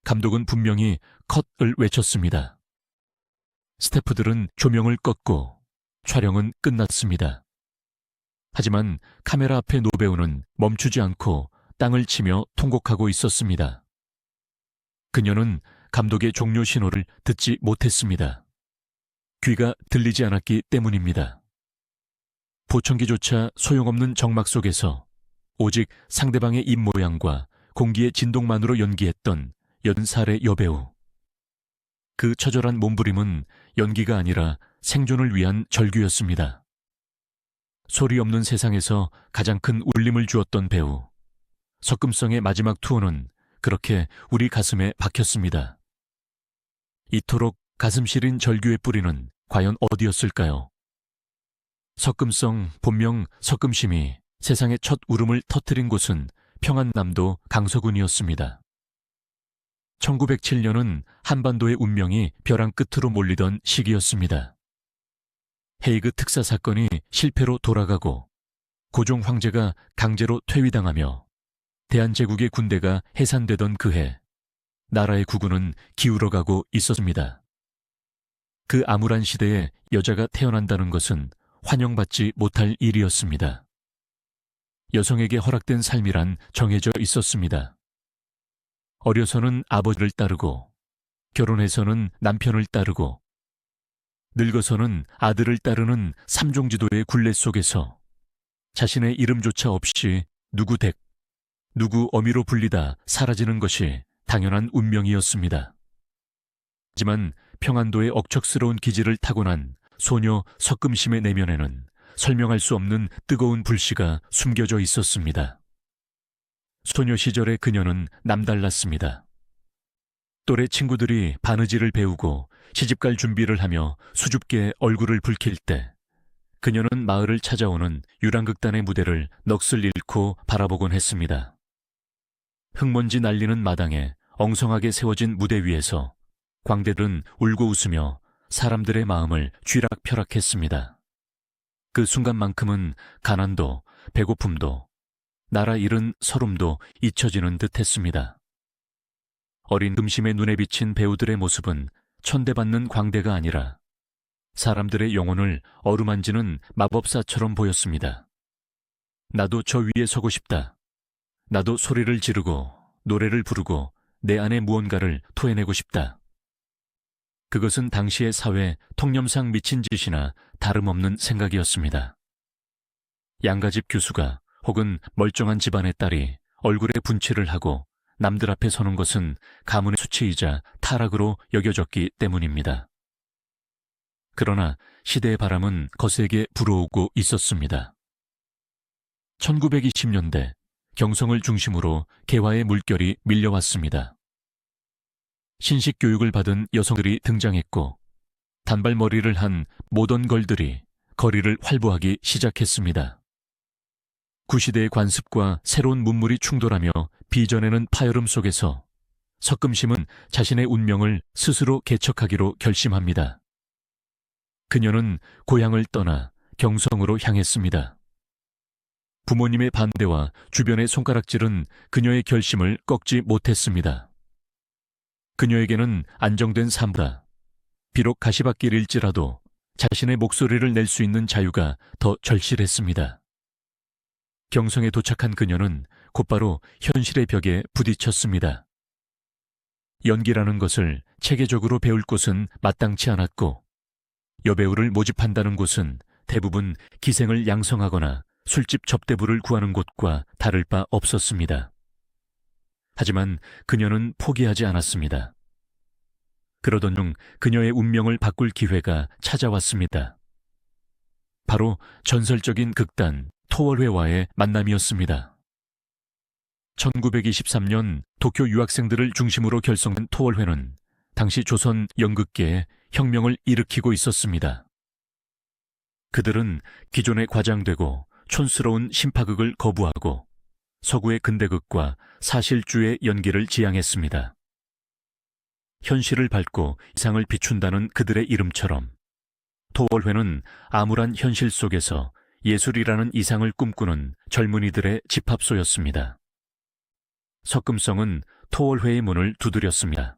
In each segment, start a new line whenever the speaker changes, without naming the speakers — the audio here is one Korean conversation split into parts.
감독은 분명히 컷을 외쳤습니다. 스태프들은 조명을 껐고 촬영은 끝났습니다. 하지만 카메라 앞의 노배우는 멈추지 않고 땅을 치며 통곡하고 있었습니다. 그녀는 감독의 종료 신호를 듣지 못했습니다. 귀가 들리지 않았기 때문입니다. 보청기조차 소용없는 정막 속에서 오직 상대방의 입모양과 공기의 진동만으로 연기했던 80살의 여배우. 그 처절한 몸부림은 연기가 아니라 생존을 위한 절규였습니다. 소리 없는 세상에서 가장 큰 울림을 주었던 배우. 석금성의 마지막 투혼은 그렇게 우리 가슴에 박혔습니다. 이토록 가슴 시린 절규의 뿌리는 과연 어디였을까요? 석금성, 본명 석금심이 세상의 첫 울음을 터뜨린 곳은 평안남도 강서군이었습니다. 1907년은 한반도의 운명이 벼랑 끝으로 몰리던 시기였습니다. 헤이그 특사 사건이 실패로 돌아가고 고종 황제가 강제로 퇴위당하며 대한제국의 군대가 해산되던 그해 나라의 국운은 기울어가고 있었습니다. 그 암울한 시대에 여자가 태어난다는 것은 환영받지 못할 일이었습니다. 여성에게 허락된 삶이란 정해져 있었습니다. 어려서는 아버지를 따르고 결혼해서는 남편을 따르고 늙어서는 아들을 따르는 삼종지도의 굴레 속에서 자신의 이름조차 없이 누구 댁, 누구 어미로 불리다 사라지는 것이 당연한 운명이었습니다. 하지만 평안도의 억척스러운 기질을 타고난 소녀 석금심의 내면에는 설명할 수 없는 뜨거운 불씨가 숨겨져 있었습니다. 소녀 시절의 그녀는 남달랐습니다. 또래 친구들이 바느질을 배우고 시집갈 준비를 하며 수줍게 얼굴을 붉힐 때 그녀는 마을을 찾아오는 유랑극단의 무대를 넋을 잃고 바라보곤 했습니다. 흙먼지 날리는 마당에 엉성하게 세워진 무대 위에서 광대들은 울고 웃으며 사람들의 마음을 쥐락펴락했습니다. 그 순간만큼은 가난도 배고픔도 나라 잃은 서름도 잊혀지는 듯했습니다. 어린 금심의 눈에 비친 배우들의 모습은 천대받는 광대가 아니라 사람들의 영혼을 어루만지는 마법사처럼 보였습니다. 나도 저 위에 서고 싶다. 나도 소리를 지르고 노래를 부르고 내 안에 무언가를 토해내고 싶다. 그것은 당시의 사회 통념상 미친 짓이나 다름없는 생각이었습니다. 양가집 교수가 혹은 멀쩡한 집안의 딸이 얼굴에 분칠을 하고 남들 앞에 서는 것은 가문의 수치이자 타락으로 여겨졌기 때문입니다. 그러나 시대의 바람은 거세게 불어오고 있었습니다. 1920년대 경성을 중심으로 개화의 물결이 밀려왔습니다. 신식 교육을 받은 여성들이 등장했고 단발머리를 한 모던걸들이 거리를 활보하기 시작했습니다. 구시대의 관습과 새로운 문물이 충돌하며 비전에는 파열음 속에서 석금심은 자신의 운명을 스스로 개척하기로 결심합니다. 그녀는 고향을 떠나 경성으로 향했습니다. 부모님의 반대와 주변의 손가락질은 그녀의 결심을 꺾지 못했습니다. 그녀에게는 안정된 삶보다 비록 가시밭길일지라도 자신의 목소리를 낼 수 있는 자유가 더 절실했습니다. 경성에 도착한 그녀는 곧바로 현실의 벽에 부딪혔습니다. 연기라는 것을 체계적으로 배울 곳은 마땅치 않았고 여배우를 모집한다는 곳은 대부분 기생을 양성하거나 술집 접대부를 구하는 곳과 다를 바 없었습니다. 하지만 그녀는 포기하지 않았습니다. 그러던 중 그녀의 운명을 바꿀 기회가 찾아왔습니다. 바로 전설적인 극단 토월회와의 만남이었습니다. 1923년 도쿄 유학생들을 중심으로 결성된 토월회는 당시 조선 연극계에 혁명을 일으키고 있었습니다. 그들은 기존에 과장되고 촌스러운 신파극을 거부하고 서구의 근대극과 사실주의 연기를 지향했습니다. 현실을 밟고 이상을 비춘다는 그들의 이름처럼 토월회는 암울한 현실 속에서 예술이라는 이상을 꿈꾸는 젊은이들의 집합소였습니다. 석금성은 토월회의 문을 두드렸습니다.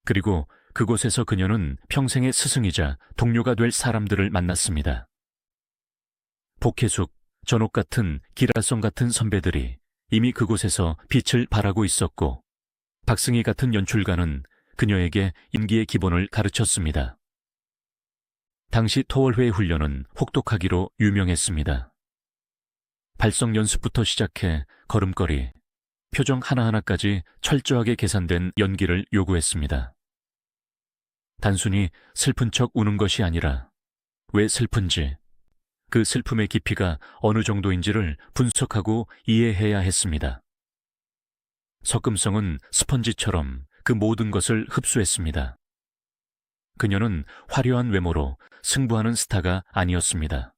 그리고 그곳에서 그녀는 평생의 스승이자 동료가 될 사람들을 만났습니다. 복혜숙, 전옥 같은 기라성 같은 선배들이 이미 그곳에서 빛을 발하고 있었고, 박승희 같은 연출가는 그녀에게 연기의 기본을 가르쳤습니다. 당시 토월회 훈련은 혹독하기로 유명했습니다. 발성 연습부터 시작해 걸음걸이, 표정 하나하나까지 철저하게 계산된 연기를 요구했습니다. 단순히 슬픈 척 우는 것이 아니라 왜 슬픈지, 그 슬픔의 깊이가 어느 정도인지를 분석하고 이해해야 했습니다. 석금성은 스펀지처럼 그 모든 것을 흡수했습니다. 그녀는 화려한 외모로 승부하는 스타가 아니었습니다.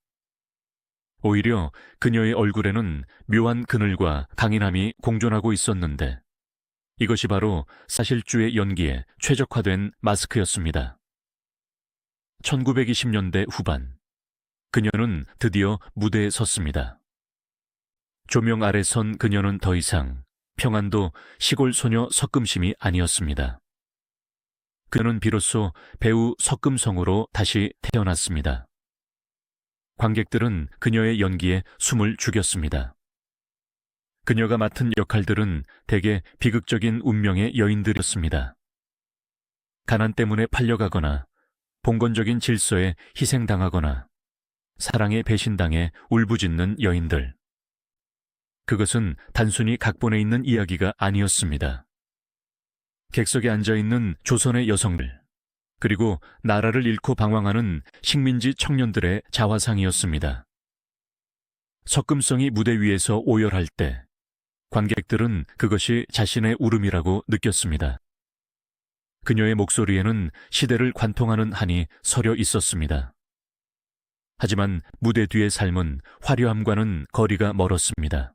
오히려 그녀의 얼굴에는 묘한 그늘과 강인함이 공존하고 있었는데, 이것이 바로 사실주의 연기에 최적화된 마스크였습니다. 1920년대 후반, 그녀는 드디어 무대에 섰습니다. 조명 아래 선 그녀는 더 이상 평안도 시골 소녀 석금심이 아니었습니다. 그는 비로소 배우 석금성으로 다시 태어났습니다. 관객들은 그녀의 연기에 숨을 죽였습니다. 그녀가 맡은 역할들은 대개 비극적인 운명의 여인들이었습니다. 가난 때문에 팔려가거나 봉건적인 질서에 희생당하거나 사랑에 배신당해 울부짖는 여인들. 그것은 단순히 각본에 있는 이야기가 아니었습니다. 객석에 앉아있는 조선의 여성들, 그리고 나라를 잃고 방황하는 식민지 청년들의 자화상이었습니다. 석금성이 무대 위에서 오열할 때 관객들은 그것이 자신의 울음이라고 느꼈습니다. 그녀의 목소리에는 시대를 관통하는 한이 서려 있었습니다. 하지만 무대 뒤의 삶은 화려함과는 거리가 멀었습니다.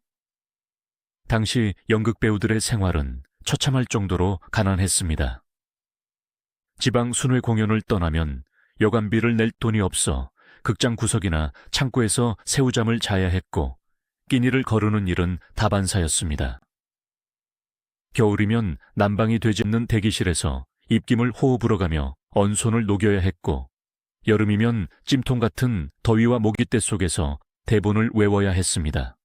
당시 연극 배우들의 생활은 처참할 정도로 가난했습니다. 지방 순회 공연을 떠나면 여관비를 낼 돈이 없어 극장 구석이나 창고에서 새우잠을 자야 했고, 끼니를 거르는 일은 다반사였습니다. 겨울이면 난방이 되지 않는 대기실에서 입김을 호흡 불어가며 언손을 녹여야 했고, 여름이면 찜통 같은 더위와 모기떼 속에서 대본을 외워야 했습니다.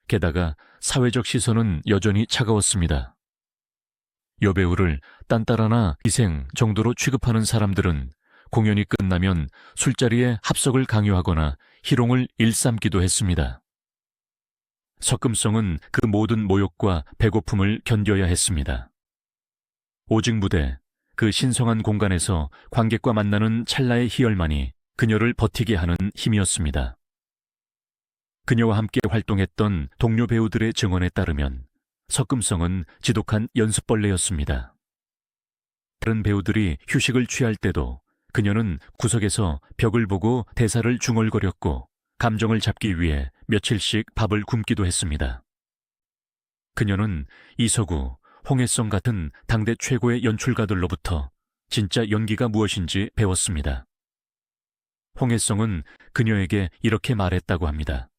게다가 사회적 시선은 여전히 차가웠습니다. 여배우를 딴따라나 희생 정도로 취급하는 사람들은 공연이 끝나면 술자리에 합석을 강요하거나 희롱을 일삼기도 했습니다. 석금성은 그 모든 모욕과 배고픔을 견뎌야 했습니다. 오직 무대, 그 신성한 공간에서 관객과 만나는 찰나의 희열만이 그녀를 버티게 하는 힘이었습니다. 그녀와 함께 활동했던 동료 배우들의 증언에 따르면 석금성은 지독한 연습벌레였습니다. 다른 배우들이 휴식을 취할 때도 그녀는 구석에서 벽을 보고 대사를 중얼거렸고, 감정을 잡기 위해 며칠씩 밥을 굶기도 했습니다. 그녀는 이석우, 홍해성 같은 당대 최고의 연출가들로부터 진짜 연기가 무엇인지 배웠습니다. 홍해성은 그녀에게 이렇게 말했다고 합니다.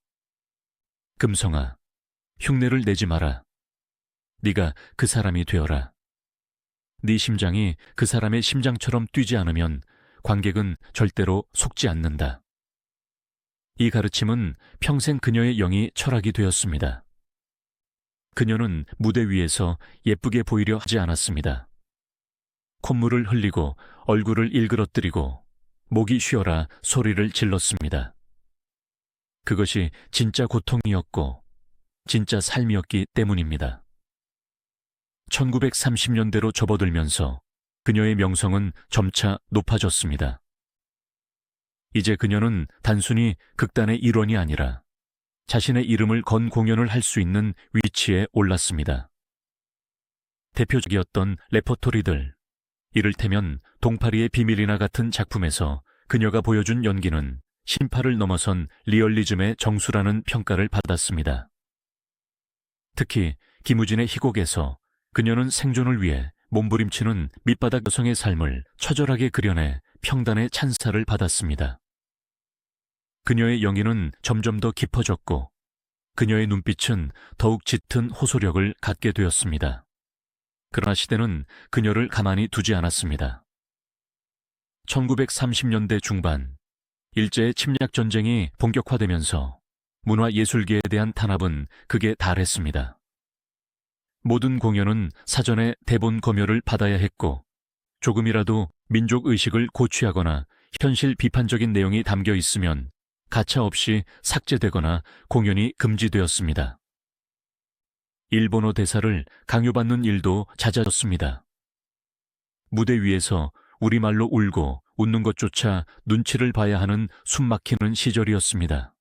금성아, 흉내를 내지 마라. 네가 그 사람이 되어라. 네 심장이 그 사람의 심장처럼 뛰지 않으면 관객은 절대로 속지 않는다. 이 가르침은 평생 그녀의 영이 철학이 되었습니다. 그녀는 무대 위에서 예쁘게 보이려 하지 않았습니다. 콧물을 흘리고 얼굴을 일그러뜨리고 목이 쉬어라 소리를 질렀습니다. 그것이 진짜 고통이었고 진짜 삶이었기 때문입니다. 1930년대로 접어들면서 그녀의 명성은 점차 높아졌습니다. 이제 그녀는 단순히 극단의 일원이 아니라 자신의 이름을 건 공연을 할 수 있는 위치에 올랐습니다. 대표적이었던 레퍼토리들, 이를테면 동파리의 비밀이나 같은 작품에서 그녀가 보여준 연기는 심파를 넘어선 리얼리즘의 정수라는 평가를 받았습니다. 특히 김우진의 희곡에서 그녀는 생존을 위해 몸부림치는 밑바닥 여성의 삶을 처절하게 그려내 평단의 찬사를 받았습니다. 그녀의 연기는 점점 더 깊어졌고 그녀의 눈빛은 더욱 짙은 호소력을 갖게 되었습니다. 그러나 시대는 그녀를 가만히 두지 않았습니다. 1930년대 중반, 일제의 침략 전쟁이 본격화되면서 문화예술계에 대한 탄압은 극에 달했습니다. 모든 공연은 사전에 대본 검열을 받아야 했고, 조금이라도 민족의식을 고취하거나 현실 비판적인 내용이 담겨 있으면 가차없이 삭제되거나 공연이 금지되었습니다. 일본어 대사를 강요받는 일도 잦아졌습니다. 무대 위에서 우리말로 울고 웃는 것조차 눈치를 봐야 하는 숨막히는 시절이었습니다.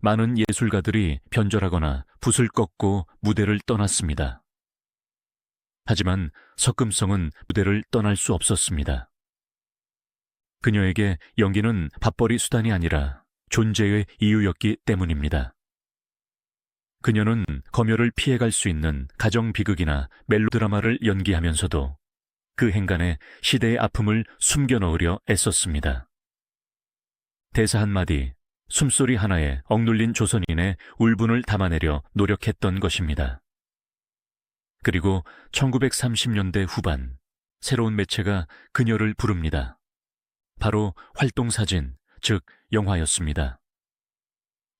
많은 예술가들이 변절하거나 붓을 꺾고 무대를 떠났습니다. 하지만 석금성은 무대를 떠날 수 없었습니다. 그녀에게 연기는 밥벌이 수단이 아니라 존재의 이유였기 때문입니다. 그녀는 검열을 피해갈 수 있는 가정 비극이나 멜로드라마를 연기하면서도 그 행간에 시대의 아픔을 숨겨 넣으려 애썼습니다. 대사 한마디, 숨소리 하나에 억눌린 조선인의 울분을 담아내려 노력했던 것입니다. 그리고 1930년대 후반, 새로운 매체가 그녀를 부릅니다. 바로 활동사진, 즉 영화였습니다.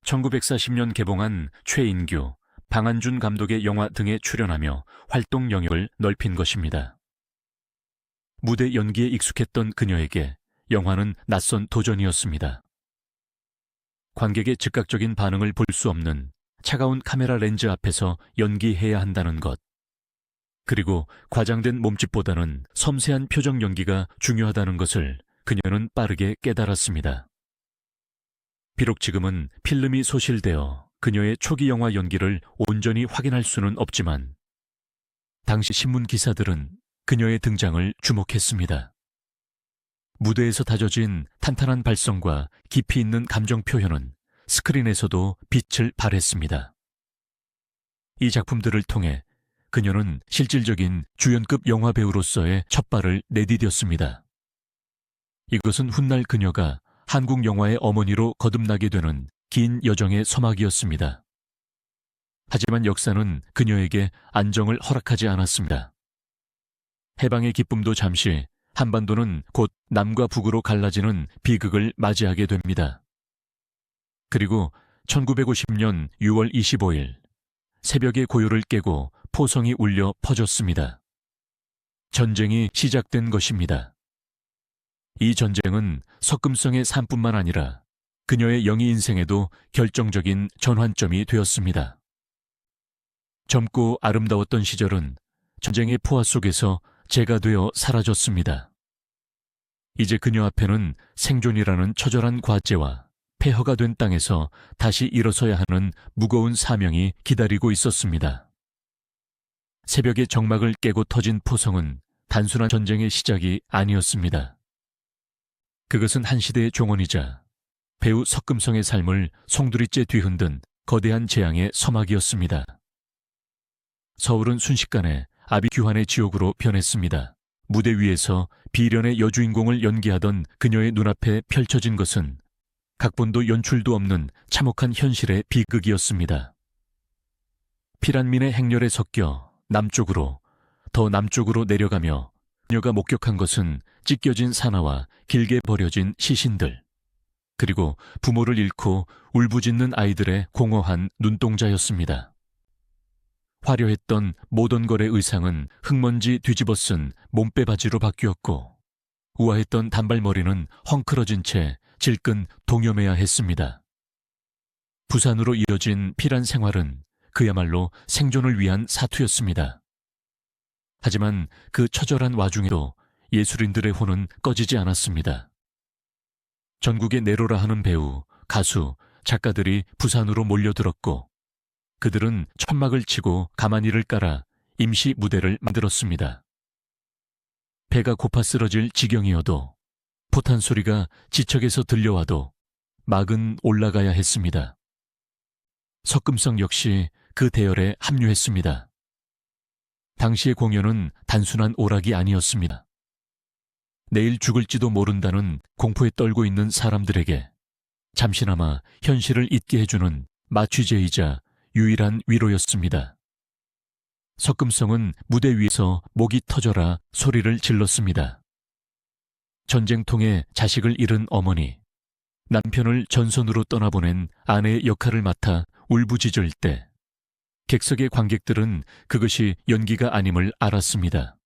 1940년 개봉한 최인규, 방한준 감독의 영화 등에 출연하며 활동 영역을 넓힌 것입니다. 무대 연기에 익숙했던 그녀에게 영화는 낯선 도전이었습니다. 관객의 즉각적인 반응을 볼 수 없는 차가운 카메라 렌즈 앞에서 연기해야 한다는 것, 그리고 과장된 몸짓보다는 섬세한 표정 연기가 중요하다는 것을 그녀는 빠르게 깨달았습니다. 비록 지금은 필름이 소실되어 그녀의 초기 영화 연기를 온전히 확인할 수는 없지만 당시 신문 기사들은 그녀의 등장을 주목했습니다. 무대에서 다져진 탄탄한 발성과 깊이 있는 감정 표현은 스크린에서도 빛을 발했습니다. 이 작품들을 통해 그녀는 실질적인 주연급 영화 배우로서의 첫발을 내디뎠습니다. 이것은 훗날 그녀가 한국 영화의 어머니로 거듭나게 되는 긴 여정의 서막이었습니다. 하지만 역사는 그녀에게 안정을 허락하지 않았습니다. 해방의 기쁨도 잠시, 한반도는 곧 남과 북으로 갈라지는 비극을 맞이하게 됩니다. 그리고 1950년 6월 25일, 새벽의 고요를 깨고 포성이 울려 퍼졌습니다. 전쟁이 시작된 것입니다. 이 전쟁은 석금성의 삶뿐만 아니라 그녀의 영희 인생에도 결정적인 전환점이 되었습니다. 젊고 아름다웠던 시절은 전쟁의 포화 속에서 재가 되어 사라졌습니다. 이제 그녀 앞에는 생존이라는 처절한 과제와 폐허가 된 땅에서 다시 일어서야 하는 무거운 사명이 기다리고 있었습니다. 새벽의 정막을 깨고 터진 포성은 단순한 전쟁의 시작이 아니었습니다. 그것은 한 시대의 종언이자 배우 석금성의 삶을 송두리째 뒤흔든 거대한 재앙의 서막이었습니다. 서울은 순식간에 아비규환의 지옥으로 변했습니다. 무대 위에서 비련의 여주인공을 연기하던 그녀의 눈앞에 펼쳐진 것은 각본도 연출도 없는 참혹한 현실의 비극이었습니다. 피란민의 행렬에 섞여 남쪽으로, 더 남쪽으로 내려가며 그녀가 목격한 것은 찢겨진 산하와 길게 버려진 시신들, 그리고 부모를 잃고 울부짖는 아이들의 공허한 눈동자였습니다. 화려했던 모던걸의 의상은 흙먼지 뒤집어 쓴 몸빼바지로 바뀌었고, 우아했던 단발머리는 헝클어진 채 질끈 동여매야 했습니다. 부산으로 이어진 피란 생활은 그야말로 생존을 위한 사투였습니다. 하지만 그 처절한 와중에도 예술인들의 혼은 꺼지지 않았습니다. 전국에 내로라 하는 배우, 가수, 작가들이 부산으로 몰려들었고, 그들은 천막을 치고 가마니를 깔아 임시 무대를 만들었습니다. 배가 고파 쓰러질 지경이어도, 포탄 소리가 지척에서 들려와도 막은 올라가야 했습니다. 석금성 역시 그 대열에 합류했습니다. 당시의 공연은 단순한 오락이 아니었습니다. 내일 죽을지도 모른다는 공포에 떨고 있는 사람들에게 잠시나마 현실을 잊게 해주는 마취제이자 유일한 위로였습니다. 석금성은 무대 위에서 목이 터져라 소리를 질렀습니다. 전쟁통에 자식을 잃은 어머니, 남편을 전선으로 떠나보낸 아내의 역할을 맡아 울부짖을 때 객석의 관객들은 그것이 연기가 아님을 알았습니다.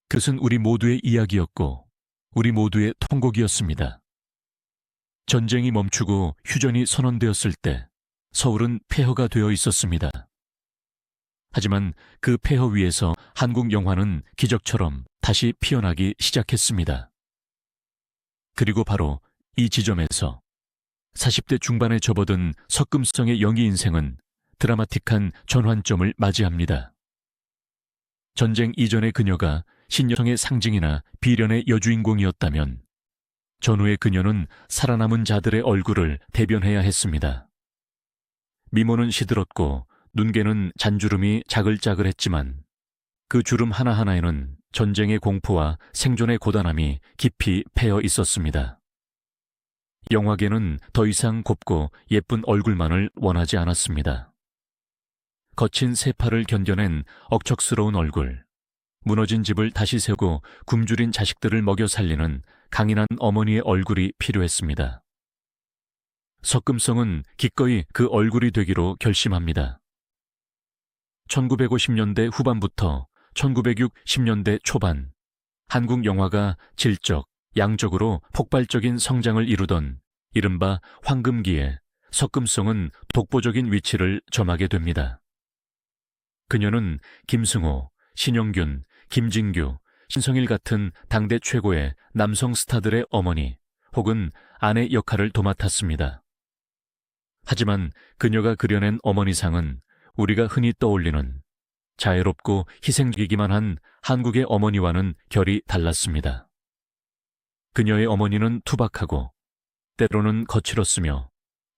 그것은 우리 모두의 이야기였고 우리 모두의 통곡이었습니다. 전쟁이 멈추고 휴전이 선언되었을 때 서울은 폐허가 되어 있었습니다. 하지만 그 폐허 위에서 한국 영화는 기적처럼 다시 피어나기 시작했습니다. 그리고 바로 이 지점에서 40대 중반에 접어든 석금성의 연기 인생은 드라마틱한 전환점을 맞이합니다. 전쟁 이전의 그녀가 신여성의 상징이나 비련의 여주인공이었다면 전후의 그녀는 살아남은 자들의 얼굴을 대변해야 했습니다. 미모는 시들었고 눈개는 잔주름이 자글자글했지만 그 주름 하나하나에는 전쟁의 공포와 생존의 고단함이 깊이 패여 있었습니다. 영화계는 더 이상 곱고 예쁜 얼굴만을 원하지 않았습니다. 거친 세파를 견뎌낸 억척스러운 얼굴, 무너진 집을 다시 세우고 굶주린 자식들을 먹여 살리는 강인한 어머니의 얼굴이 필요했습니다. 석금성은 기꺼이 그 얼굴이 되기로 결심합니다. 1950년대 후반부터 1960년대 초반, 한국 영화가 질적, 양적으로 폭발적인 성장을 이루던 이른바 황금기에 석금성은 독보적인 위치를 점하게 됩니다. 그녀는 김승호, 신영균, 김진규, 신성일 같은 당대 최고의 남성 스타들의 어머니 혹은 아내 역할을 도맡았습니다. 하지만 그녀가 그려낸 어머니상은 우리가 흔히 떠올리는 자애롭고 희생적이기만 한 한국의 어머니와는 결이 달랐습니다. 그녀의 어머니는 투박하고 때로는 거칠었으며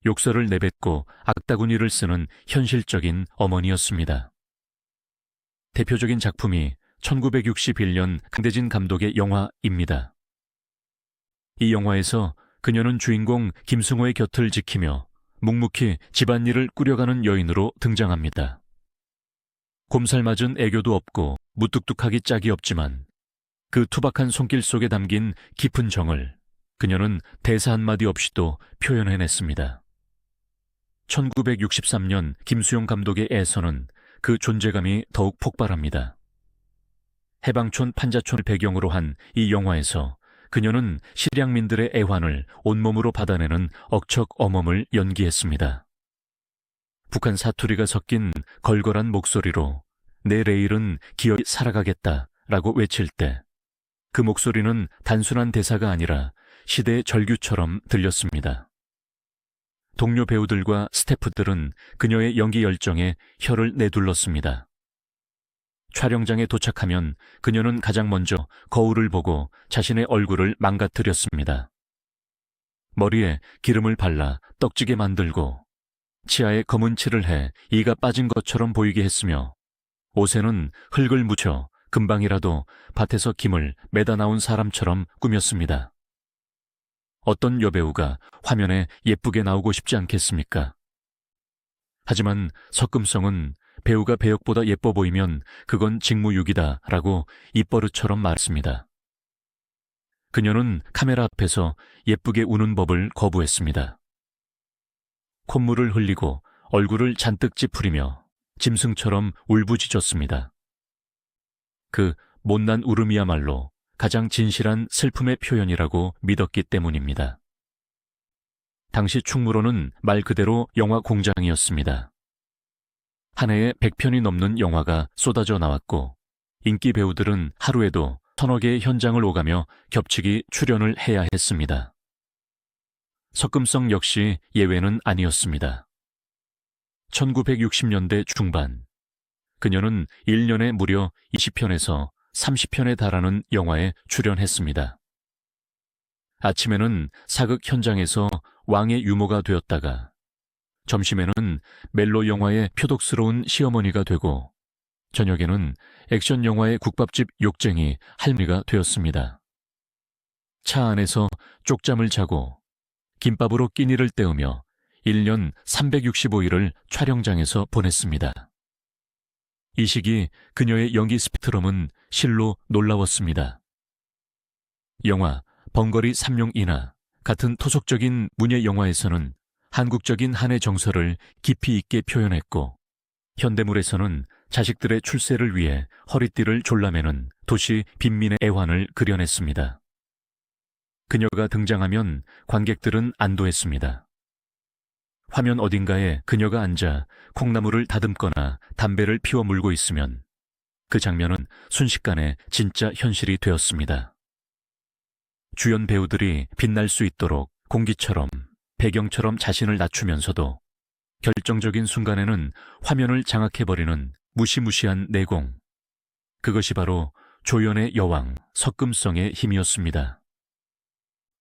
욕설을 내뱉고 악다구니를 쓰는 현실적인 어머니였습니다. 대표적인 작품이 1961년 강대진 감독의 영화입니다. 이 영화에서 그녀는 주인공 김승호의 곁을 지키며 묵묵히 집안일을 꾸려가는 여인으로 등장합니다. 곰살맞은 애교도 없고 무뚝뚝하기 짝이 없지만 그 투박한 손길 속에 담긴 깊은 정을 그녀는 대사 한마디 없이도 표현해냈습니다. 1963년 김수용 감독의 애서는 그 존재감이 더욱 폭발합니다. 해방촌 판자촌을 배경으로 한 이 영화에서 그녀는 실향민들의 애환을 온몸으로 받아내는 억척 어멈을 연기했습니다. 북한 사투리가 섞인 걸걸한 목소리로 내 레일은 기어이 살아가겠다라고 외칠 때 그 목소리는 단순한 대사가 아니라 시대의 절규처럼 들렸습니다. 동료 배우들과 스태프들은 그녀의 연기 열정에 혀를 내둘렀습니다. 촬영장에 도착하면 그녀는 가장 먼저 거울을 보고 자신의 얼굴을 망가뜨렸습니다. 머리에 기름을 발라 떡지게 만들고 치아에 검은 칠을 해 이가 빠진 것처럼 보이게 했으며 옷에는 흙을 묻혀 금방이라도 밭에서 김을 매다 나온 사람처럼 꾸몄습니다. 어떤 여배우가 화면에 예쁘게 나오고 싶지 않겠습니까? 하지만 석금성은 배우가 배역보다 예뻐 보이면 그건 직무유기다라고 입버릇처럼 말했습니다. 그녀는 카메라 앞에서 예쁘게 우는 법을 거부했습니다. 콧물을 흘리고 얼굴을 잔뜩 찌푸리며 짐승처럼 울부짖었습니다. 그 못난 울음이야말로 가장 진실한 슬픔의 표현이라고 믿었기 때문입니다. 당시 충무로는 말 그대로 영화 공장이었습니다. 한 해에 100편이 넘는 영화가 쏟아져 나왔고 인기 배우들은 하루에도 1000여 개의 현장을 오가며 겹치기 출연을 해야 했습니다. 석금성 역시 예외는 아니었습니다. 1960년대 중반, 그녀는 1년에 무려 20편에서 30편에 달하는 영화에 출연했습니다. 아침에는 사극 현장에서 왕의 유모가 되었다가 점심에는 멜로 영화의 표독스러운 시어머니가 되고 저녁에는 액션 영화의 국밥집 욕쟁이 할머니가 되었습니다. 차 안에서 쪽잠을 자고 김밥으로 끼니를 때우며 1년 365일을 촬영장에서 보냈습니다. 이 시기 그녀의 연기 스펙트럼은 실로 놀라웠습니다. 영화 번거리 삼룡이나 같은 토속적인 문예 영화에서는 한국적인 한의 정서를 깊이 있게 표현했고, 현대물에서는 자식들의 출세를 위해 허리띠를 졸라매는 도시 빈민의 애환을 그려냈습니다. 그녀가 등장하면 관객들은 안도했습니다. 화면 어딘가에 그녀가 앉아 콩나물을 다듬거나 담배를 피워 물고 있으면 그 장면은 순식간에 진짜 현실이 되었습니다. 주연 배우들이 빛날 수 있도록 공기처럼, 배경처럼 자신을 낮추면서도 결정적인 순간에는 화면을 장악해버리는 무시무시한 내공. 그것이 바로 조연의 여왕 석금성의 힘이었습니다.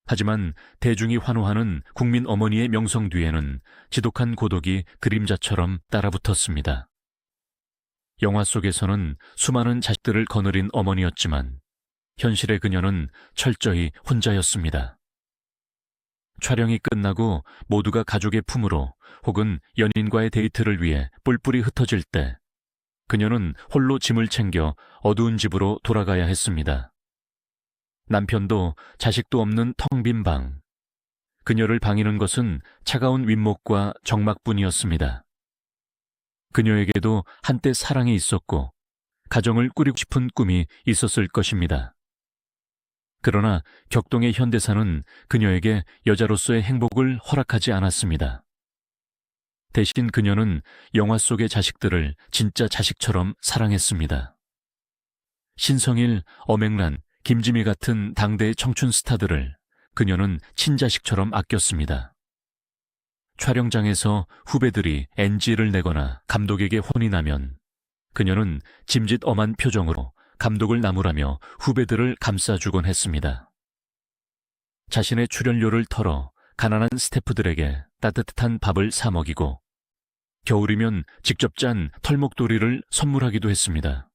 하지만 대중이 환호하는 국민 어머니의 명성 뒤에는 지독한 고독이 그림자처럼 따라붙었습니다. 영화 속에서는 수많은 자식들을 거느린 어머니였지만 현실의 그녀는 철저히 혼자였습니다. 촬영이 끝나고 모두가 가족의 품으로 혹은 연인과의 데이트를 위해 뿔뿔이 흩어질 때 그녀는 홀로 짐을 챙겨 어두운 집으로 돌아가야 했습니다. 남편도 자식도 없는 텅 빈 방. 그녀를 방이는 것은 차가운 윗목과 정막뿐이었습니다. 그녀에게도 한때 사랑이 있었고 가정을 꾸리고 싶은 꿈이 있었을 것입니다. 그러나 격동의 현대사는 그녀에게 여자로서의 행복을 허락하지 않았습니다. 대신 그녀는 영화 속의 자식들을 진짜 자식처럼 사랑했습니다. 신성일, 엄앵란, 김지미 같은 당대의 청춘 스타들을 그녀는 친자식처럼 아꼈습니다. 촬영장에서 후배들이 NG를 내거나 감독에게 혼이 나면 그녀는 짐짓 엄한 표정으로 감독을 나무라며 후배들을 감싸주곤 했습니다. 자신의 출연료를 털어 가난한 스태프들에게 따뜻한 밥을 사 먹이고 겨울이면 직접 짠 털목도리를 선물하기도 했습니다.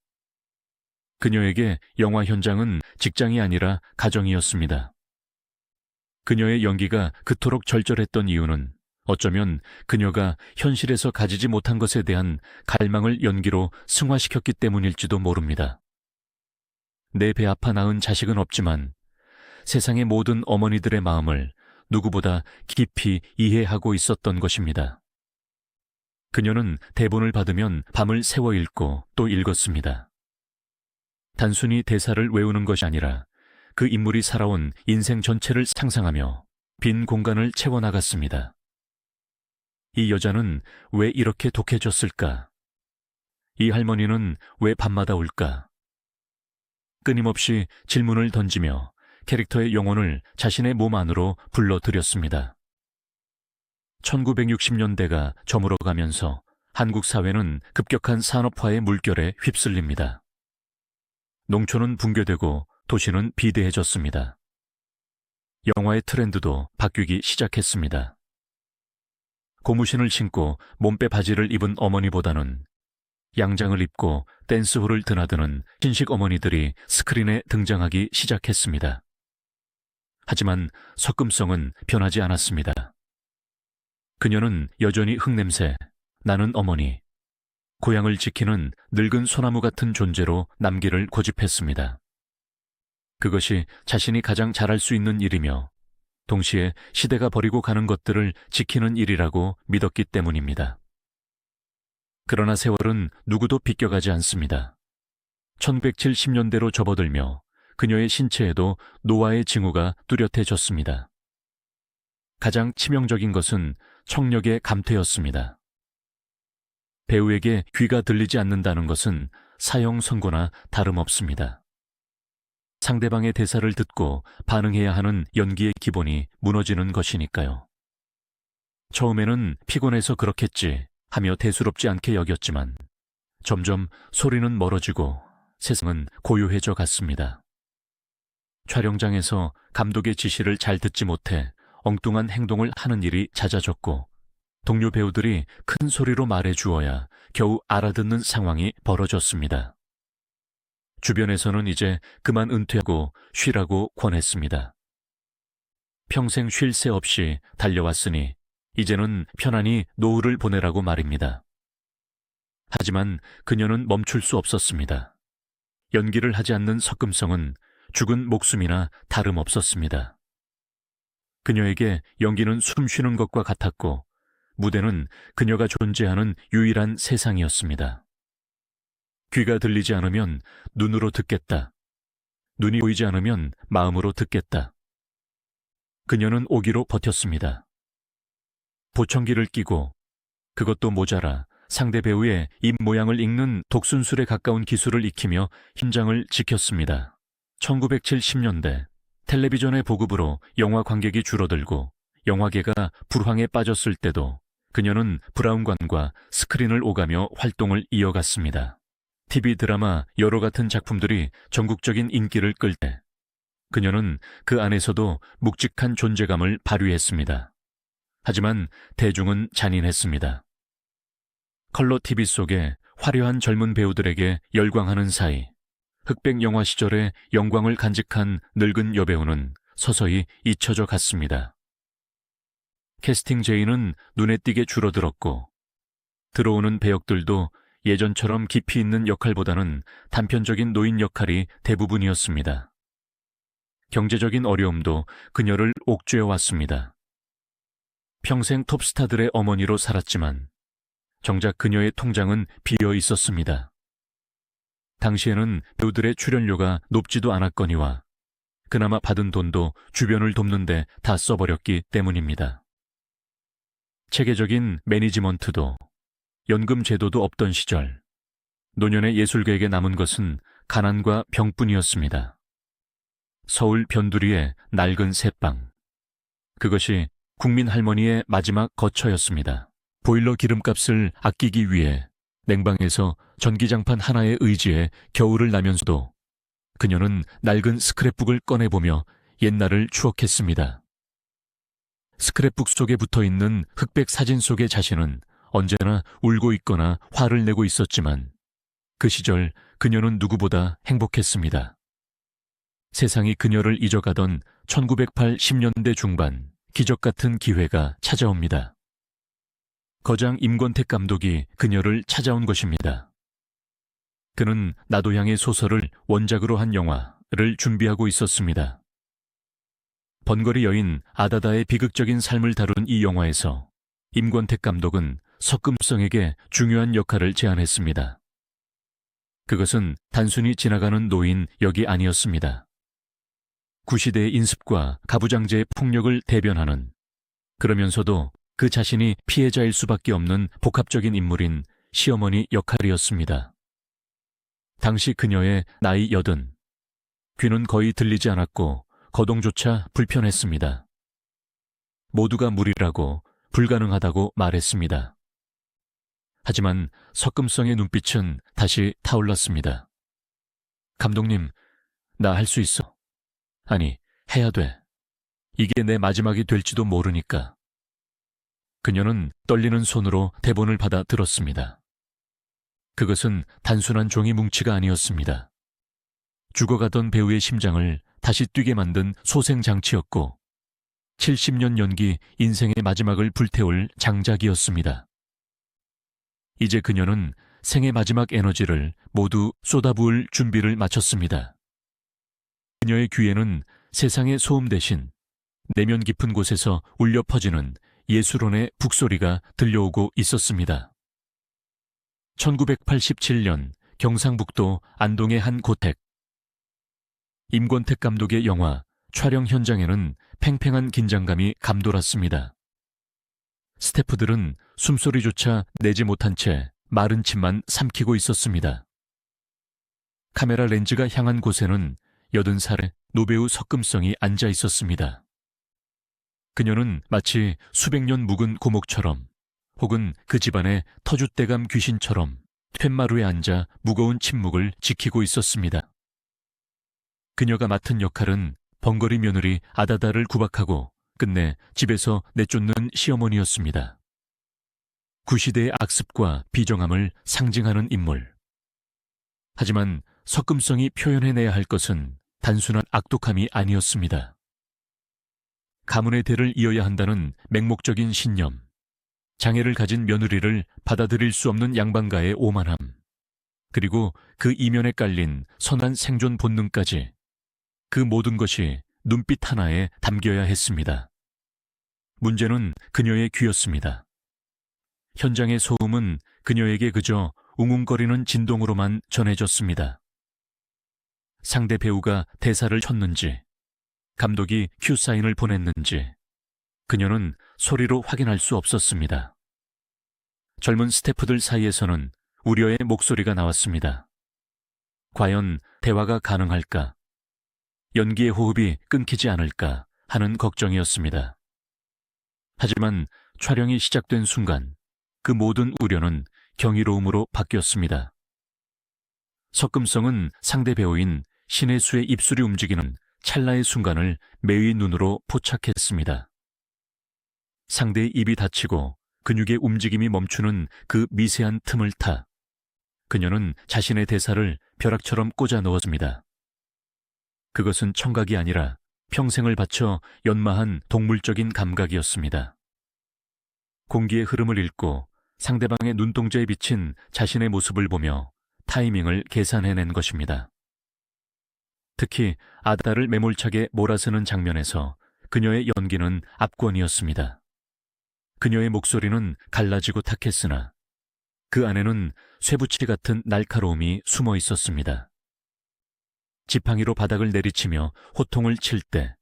그녀에게 영화 현장은 직장이 아니라 가정이었습니다. 그녀의 연기가 그토록 절절했던 이유는 어쩌면 그녀가 현실에서 가지지 못한 것에 대한 갈망을 연기로 승화시켰기 때문일지도 모릅니다. 내 배 아파 낳은 자식은 없지만 세상의 모든 어머니들의 마음을 누구보다 깊이 이해하고 있었던 것입니다. 그녀는 대본을 받으면 밤을 새워 읽고 또 읽었습니다. 단순히 대사를 외우는 것이 아니라 그 인물이 살아온 인생 전체를 상상하며 빈 공간을 채워나갔습니다. 이 여자는 왜 이렇게 독해졌을까? 이 할머니는 왜 밤마다 울까? 끊임없이 질문을 던지며 캐릭터의 영혼을 자신의 몸 안으로 불러들였습니다. 1960년대가 저물어가면서 한국 사회는 급격한 산업화의 물결에 휩쓸립니다. 농촌은 붕괴되고 도시는 비대해졌습니다. 영화의 트렌드도 바뀌기 시작했습니다. 고무신을 신고 몸빼 바지를 입은 어머니보다는 양장을 입고 댄스홀을 드나드는 신식 어머니들이 스크린에 등장하기 시작했습니다. 하지만 석금성은 변하지 않았습니다. 그녀는 여전히 흙냄새, 나는 어머니, 고향을 지키는 늙은 소나무 같은 존재로 남기를 고집했습니다. 그것이 자신이 가장 잘할 수 있는 일이며 동시에 시대가 버리고 가는 것들을 지키는 일이라고 믿었기 때문입니다. 그러나 세월은 누구도 비껴가지 않습니다. 1970년대로 접어들며 그녀의 신체에도 노화의 징후가 뚜렷해졌습니다. 가장 치명적인 것은 청력의 감퇴였습니다. 배우에게 귀가 들리지 않는다는 것은 사형 선고나 다름없습니다. 상대방의 대사를 듣고 반응해야 하는 연기의 기본이 무너지는 것이니까요. 처음에는 피곤해서 그렇겠지 하며 대수롭지 않게 여겼지만 점점 소리는 멀어지고 세상은 고요해져 갔습니다. 촬영장에서 감독의 지시를 잘 듣지 못해 엉뚱한 행동을 하는 일이 잦아졌고 동료 배우들이 큰 소리로 말해 주어야 겨우 알아듣는 상황이 벌어졌습니다. 주변에서는 이제 그만 은퇴하고 쉬라고 권했습니다. 평생 쉴 새 없이 달려왔으니 이제는 편안히 노후를 보내라고 말입니다. 하지만 그녀는 멈출 수 없었습니다. 연기를 하지 않는 석금성은 죽은 목숨이나 다름없었습니다. 그녀에게 연기는 숨 쉬는 것과 같았고 무대는 그녀가 존재하는 유일한 세상이었습니다. 귀가 들리지 않으면 눈으로 듣겠다. 눈이 보이지 않으면 마음으로 듣겠다. 그녀는 오기로 버텼습니다. 보청기를 끼고 그것도 모자라 상대 배우의 입 모양을 읽는 독순술에 가까운 기술을 익히며 현장을 지켰습니다. 1970년대 텔레비전의 보급으로 영화 관객이 줄어들고 영화계가 불황에 빠졌을 때도 그녀는 브라운관과 스크린을 오가며 활동을 이어갔습니다. TV 드라마 여러 같은 작품들이 전국적인 인기를 끌 때 그녀는 그 안에서도 묵직한 존재감을 발휘했습니다. 하지만 대중은 잔인했습니다. 컬러 TV 속에 화려한 젊은 배우들에게 열광하는 사이 흑백 영화 시절의 영광을 간직한 늙은 여배우는 서서히 잊혀져 갔습니다. 캐스팅 제의는 눈에 띄게 줄어들었고 들어오는 배역들도 예전처럼 깊이 있는 역할보다는 단편적인 노인 역할이 대부분이었습니다. 경제적인 어려움도 그녀를 옥죄어 왔습니다. 평생 톱스타들의 어머니로 살았지만 정작 그녀의 통장은 비어 있었습니다. 당시에는 배우들의 출연료가 높지도 않았거니와 그나마 받은 돈도 주변을 돕는 데 다 써버렸기 때문입니다. 체계적인 매니지먼트도 연금 제도도 없던 시절 노년의 예술계에게 남은 것은 가난과 병뿐이었습니다. 서울 변두리의 낡은 새빵. 그것이 국민 할머니의 마지막 거처였습니다. 보일러 기름값을 아끼기 위해 냉방에서 전기장판 하나의 의지에 겨울을 나면서도 그녀는 낡은 스크랩북을 꺼내보며 옛날을 추억했습니다. 스크랩북 속에 붙어있는 흑백 사진 속의 자신은 언제나 울고 있거나 화를 내고 있었지만 그 시절 그녀는 누구보다 행복했습니다. 세상이 그녀를 잊어가던 1980년대 중반 기적 같은 기회가 찾아옵니다. 거장 임권택 감독이 그녀를 찾아온 것입니다. 그는 나도 향의 소설을 원작으로 한 영화를 준비하고 있었습니다. 번거리 여인 아다다의 비극적인 삶을 다룬 이 영화에서 임권택 감독은 석금성에게 중요한 역할을 제안했습니다. 그것은 단순히 지나가는 노인 역이 아니었습니다. 구시대의 인습과 가부장제의 폭력을 대변하는, 그러면서도 그 자신이 피해자일 수밖에 없는 복합적인 인물인 시어머니 역할이었습니다. 당시 그녀의 나이 80, 귀는 거의 들리지 않았고 거동조차 불편했습니다. 모두가 무리라고 불가능하다고 말했습니다. 하지만 석금성의 눈빛은 다시 타올랐습니다. 감독님, 나 할 수 있어. 아니, 해야 돼. 이게 내 마지막이 될지도 모르니까. 그녀는 떨리는 손으로 대본을 받아 들었습니다. 그것은 단순한 종이 뭉치가 아니었습니다. 죽어가던 배우의 심장을 다시 뛰게 만든 소생장치였고 70년 연기 인생의 마지막을 불태울 장작이었습니다. 이제 그녀는 생의 마지막 에너지를 모두 쏟아부을 준비를 마쳤습니다. 그녀의 귀에는 세상의 소음 대신 내면 깊은 곳에서 울려 퍼지는 예술혼의 북소리가 들려오고 있었습니다. 1987년 경상북도 안동의 한 고택. 임권택 감독의 영화 촬영 현장에는 팽팽한 긴장감이 감돌았습니다. 스태프들은 숨소리조차 내지 못한 채 마른 침만 삼키고 있었습니다. 카메라 렌즈가 향한 곳에는 80살의 노배우 석금성이 앉아 있었습니다. 그녀는 마치 수백 년 묵은 고목처럼 혹은 그 집안의 터줏대감 귀신처럼 툇마루에 앉아 무거운 침묵을 지키고 있었습니다. 그녀가 맡은 역할은 번거리 며느리 아다다를 구박하고 끝내 집에서 내쫓는 시어머니였습니다. 구시대의 악습과 비정함을 상징하는 인물. 하지만 석금성이 표현해내야 할 것은 단순한 악독함이 아니었습니다. 가문의 대를 이어야 한다는 맹목적인 신념, 장애를 가진 며느리를 받아들일 수 없는 양반가의 오만함, 그리고 그 이면에 깔린 선한 생존 본능까지, 그 모든 것이 눈빛 하나에 담겨야 했습니다. 문제는 그녀의 귀였습니다. 현장의 소음은 그녀에게 그저 웅웅거리는 진동으로만 전해졌습니다. 상대 배우가 대사를 쳤는지, 감독이 큐사인을 보냈는지 그녀는 소리로 확인할 수 없었습니다. 젊은 스태프들 사이에서는 우려의 목소리가 나왔습니다. 과연 대화가 가능할까? 연기의 호흡이 끊기지 않을까 하는 걱정이었습니다. 하지만 촬영이 시작된 순간 그 모든 우려는 경이로움으로 바뀌었습니다. 석금성은 상대 배우인 신혜수의 입술이 움직이는 찰나의 순간을 매의 눈으로 포착했습니다. 상대의 입이 닫히고 근육의 움직임이 멈추는 그 미세한 틈을 타 그녀는 자신의 대사를 벼락처럼 꽂아 넣었습니다. 그것은 청각이 아니라 평생을 바쳐 연마한 동물적인 감각이었습니다. 공기의 흐름을 읽고 상대방의 눈동자에 비친 자신의 모습을 보며 타이밍을 계산해낸 것입니다. 특히 아다를 매몰차게 몰아쓰는 장면에서 그녀의 연기는 압권이었습니다. 그녀의 목소리는 갈라지고 탁했으나 그 안에는 쇠붙이 같은 날카로움이 숨어 있었습니다. 지팡이로 바닥을 내리치며 호통을 칠 때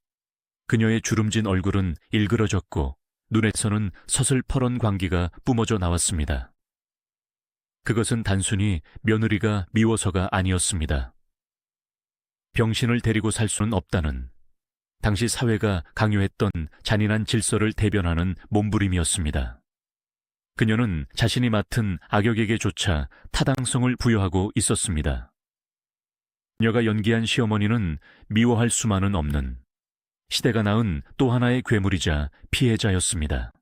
그녀의 주름진 얼굴은 일그러졌고 눈에서는 서슬퍼런 광기가 뿜어져 나왔습니다. 그것은 단순히 며느리가 미워서가 아니었습니다. 병신을 데리고 살 수는 없다는 당시 사회가 강요했던 잔인한 질서를 대변하는 몸부림이었습니다. 그녀는 자신이 맡은 악역에게조차 타당성을 부여하고 있었습니다. 그녀가 연기한 시어머니는 미워할 수만은 없는 시대가 낳은 또 하나의 괴물이자 피해자였습니다.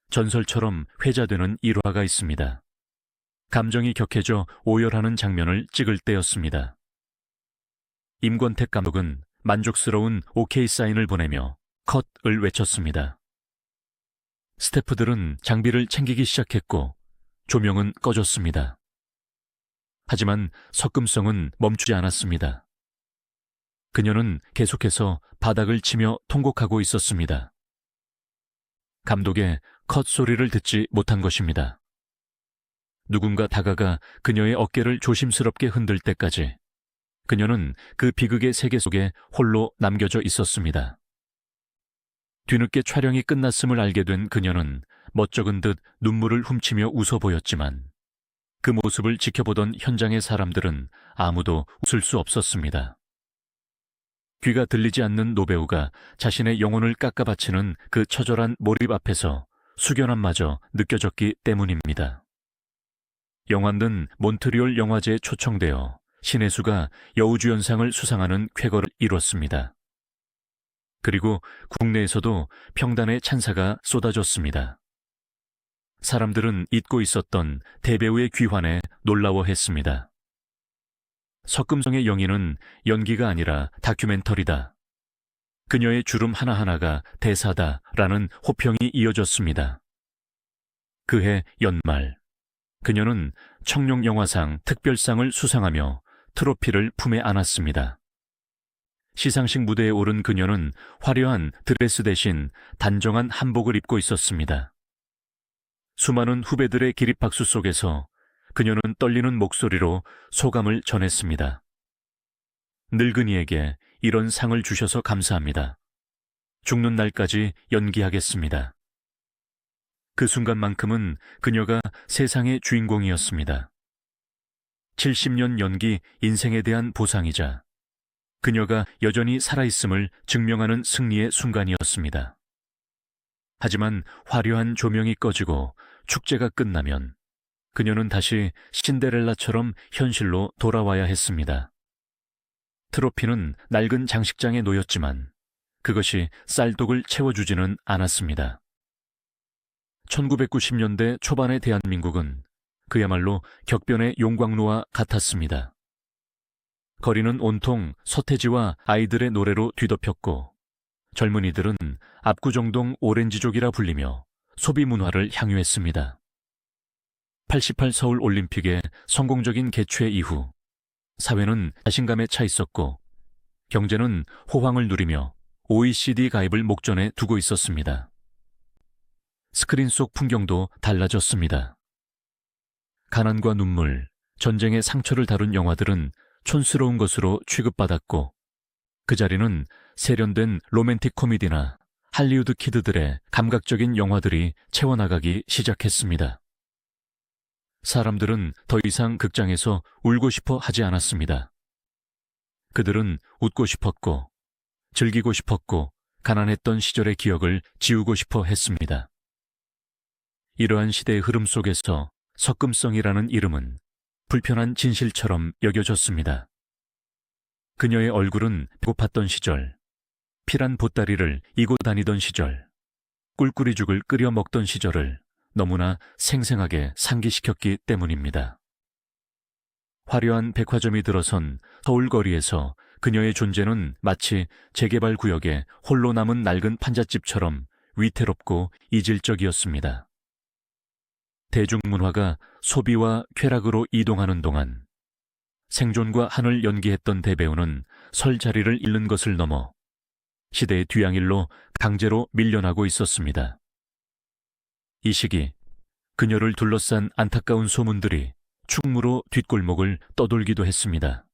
전설처럼 회자되는 일화가 있습니다. 감정이 격해져 오열하는 장면을 찍을 때였습니다. 임권택 감독은 만족스러운 오케이 사인을 보내며 컷을 외쳤습니다. 스태프들은 장비를 챙기기 시작했고 조명은 꺼졌습니다. 하지만 석금성은 멈추지 않았습니다. 그녀는 계속해서 바닥을 치며 통곡하고 있었습니다. 감독의 컷 소리를 듣지 못한 것입니다. 누군가 다가가 그녀의 어깨를 조심스럽게 흔들 때까지 그녀는 그 비극의 세계 속에 홀로 남겨져 있었습니다. 뒤늦게 촬영이 끝났음을 알게 된 그녀는 멋쩍은 듯 눈물을 훔치며 웃어 보였지만 그 모습을 지켜보던 현장의 사람들은 아무도 웃을 수 없었습니다. 귀가 들리지 않는 노배우가 자신의 영혼을 깎아바치는 그 처절한 몰입 앞에서 숙연함마저 느껴졌기 때문입니다. 영화는 몬트리올 영화제에 초청되어 신혜수가 여우주연상을 수상하는 쾌거를 이뤘습니다. 그리고 국내에서도 평단의 찬사가 쏟아졌습니다. 사람들은 잊고 있었던 대배우의 귀환에 놀라워했습니다. 석금성의 영희는 연기가 아니라 다큐멘터리다. 그녀의 주름 하나하나가 대사다라는 호평이 이어졌습니다. 그해 연말, 그녀는 청룡영화상 특별상을 수상하며 트로피를 품에 안았습니다. 시상식 무대에 오른 그녀는 화려한 드레스 대신 단정한 한복을 입고 있었습니다. 수많은 후배들의 기립박수 속에서 그녀는 떨리는 목소리로 소감을 전했습니다. 늙은이에게 이런 상을 주셔서 감사합니다. 죽는 날까지 연기하겠습니다. 그 순간만큼은 그녀가 세상의 주인공이었습니다. 70년 연기 인생에 대한 보상이자 그녀가 여전히 살아있음을 증명하는 승리의 순간이었습니다. 하지만 화려한 조명이 꺼지고 축제가 끝나면 그녀는 다시 신데렐라처럼 현실로 돌아와야 했습니다. 트로피는 낡은 장식장에 놓였지만 그것이 쌀독을 채워주지는 않았습니다. 1990년대 초반의 대한민국은 그야말로 격변의 용광로와 같았습니다. 거리는 온통 서태지와 아이들의 노래로 뒤덮였고 젊은이들은 압구정동 오렌지족이라 불리며 소비 문화를 향유했습니다. 88 서울 올림픽의 성공적인 개최 이후 사회는 자신감에 차 있었고 경제는 호황을 누리며 OECD 가입을 목전에 두고 있었습니다. 스크린 속 풍경도 달라졌습니다. 가난과 눈물, 전쟁의 상처를 다룬 영화들은 촌스러운 것으로 취급받았고 그 자리는 세련된 로맨틱 코미디나 할리우드 키드들의 감각적인 영화들이 채워나가기 시작했습니다. 사람들은 더 이상 극장에서 울고 싶어 하지 않았습니다. 그들은 웃고 싶었고 즐기고 싶었고 가난했던 시절의 기억을 지우고 싶어 했습니다. 이러한 시대의 흐름 속에서 석금성이라는 이름은 불편한 진실처럼 여겨졌습니다. 그녀의 얼굴은 배고팠던 시절, 피란 보따리를 이고 다니던 시절, 꿀꿀이죽을 끓여 먹던 시절을 너무나 생생하게 상기시켰기 때문입니다. 화려한 백화점이 들어선 서울 거리에서 그녀의 존재는 마치 재개발 구역에 홀로 남은 낡은 판잣집처럼 위태롭고 이질적이었습니다. 대중문화가 소비와 쾌락으로 이동하는 동안 생존과 한을 연기했던 대배우는 설 자리를 잃는 것을 넘어 시대의 뒤양일로 강제로 밀려나고 있었습니다. 이 시기 그녀를 둘러싼 안타까운 소문들이 충무로 뒷골목을 떠돌기도 했습니다.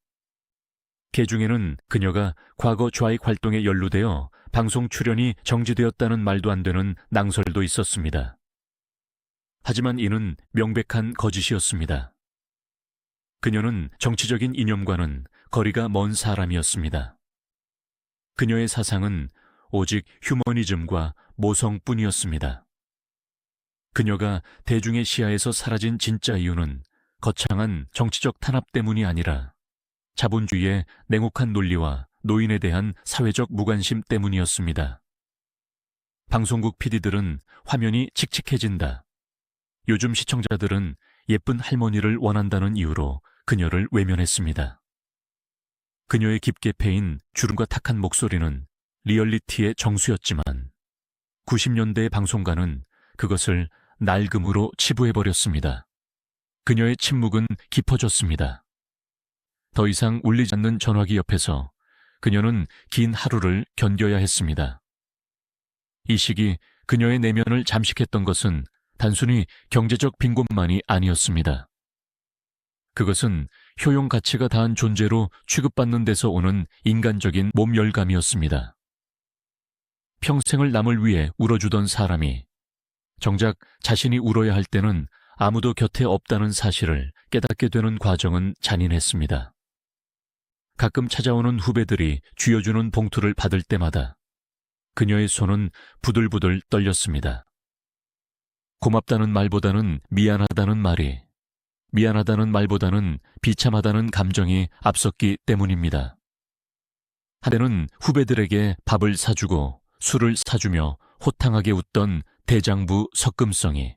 개 중에는 그녀가 과거 좌익 활동에 연루되어 방송 출연이 정지되었다는 말도 안 되는 낭설도 있었습니다. 하지만 이는 명백한 거짓이었습니다. 그녀는 정치적인 이념과는 거리가 먼 사람이었습니다. 그녀의 사상은 오직 휴머니즘과 모성뿐이었습니다. 그녀가 대중의 시야에서 사라진 진짜 이유는 거창한 정치적 탄압 때문이 아니라 자본주의의 냉혹한 논리와 노인에 대한 사회적 무관심 때문이었습니다. 방송국 PD들은 화면이 칙칙해진다, 요즘 시청자들은 예쁜 할머니를 원한다는 이유로 그녀를 외면했습니다. 그녀의 깊게 패인 주름과 탁한 목소리는 리얼리티의 정수였지만 90년대의 방송가는 그것을 낡음으로 치부해버렸습니다. 그녀의 침묵은 깊어졌습니다. 더 이상 울리지 않는 전화기 옆에서 그녀는 긴 하루를 견뎌야 했습니다. 이 시기 그녀의 내면을 잠식했던 것은 단순히 경제적 빈곤만이 아니었습니다. 그것은 효용 가치가 다한 존재로 취급받는 데서 오는 인간적인 몸열감이었습니다. 평생을 남을 위해 울어주던 사람이 정작 자신이 울어야 할 때는 아무도 곁에 없다는 사실을 깨닫게 되는 과정은 잔인했습니다. 가끔 찾아오는 후배들이 쥐어주는 봉투를 받을 때마다 그녀의 손은 부들부들 떨렸습니다. 고맙다는 말보다는 미안하다는 말이, 미안하다는 말보다는 비참하다는 감정이 앞섰기 때문입니다. 한때는 후배들에게 밥을 사주고 술을 사주며 호탕하게 웃던 대장부 석금성이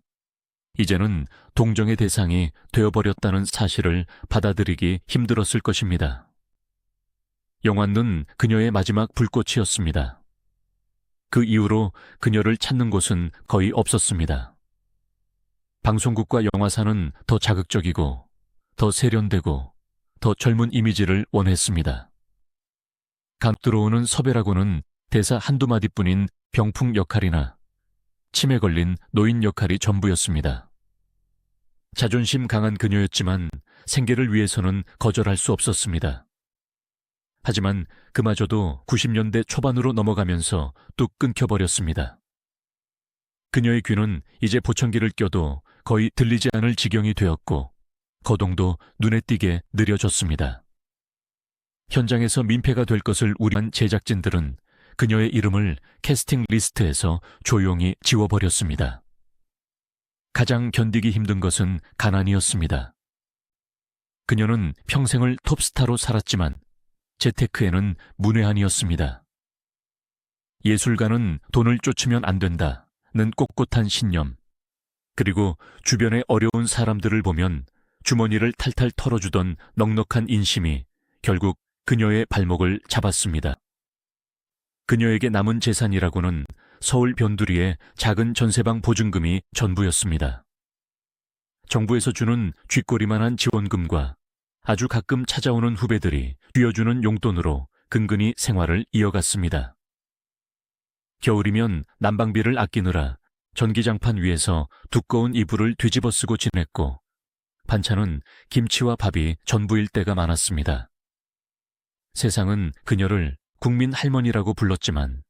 이제는 동정의 대상이 되어버렸다는 사실을 받아들이기 힘들었을 것입니다. 영화는 그녀의 마지막 불꽃이었습니다. 그 이후로 그녀를 찾는 곳은 거의 없었습니다. 방송국과 영화사는 더 자극적이고 더 세련되고 더 젊은 이미지를 원했습니다. 감 들어오는 섭외라고는 대사 한두 마디뿐인 병풍 역할이나 치매 걸린 노인 역할이 전부였습니다. 자존심 강한 그녀였지만 생계를 위해서는 거절할 수 없었습니다. 하지만 그마저도 90년대 초반으로 넘어가면서 뚝 끊겨버렸습니다. 그녀의 귀는 이제 보청기를 껴도 거의 들리지 않을 지경이 되었고 거동도 눈에 띄게 느려졌습니다. 현장에서 민폐가 될 것을 우려한 제작진들은 그녀의 이름을 캐스팅 리스트에서 조용히 지워버렸습니다. 가장 견디기 힘든 것은 가난이었습니다. 그녀는 평생을 톱스타로 살았지만 재테크에는 문외한이었습니다. 예술가는 돈을 쫓으면 안 된다는 꼿꼿한 신념, 그리고 주변의 어려운 사람들을 보면 주머니를 탈탈 털어주던 넉넉한 인심이 결국 그녀의 발목을 잡았습니다. 그녀에게 남은 재산이라고는 서울 변두리의 작은 전세방 보증금이 전부였습니다. 정부에서 주는 쥐꼬리만한 지원금과 아주 가끔 찾아오는 후배들이 쥐어주는 용돈으로 근근히 생활을 이어갔습니다. 겨울이면 난방비를 아끼느라 전기장판 위에서 두꺼운 이불을 뒤집어 쓰고 지냈고, 반찬은 김치와 밥이 전부일 때가 많았습니다. 세상은 그녀를 국민 할머니라고 불렀지만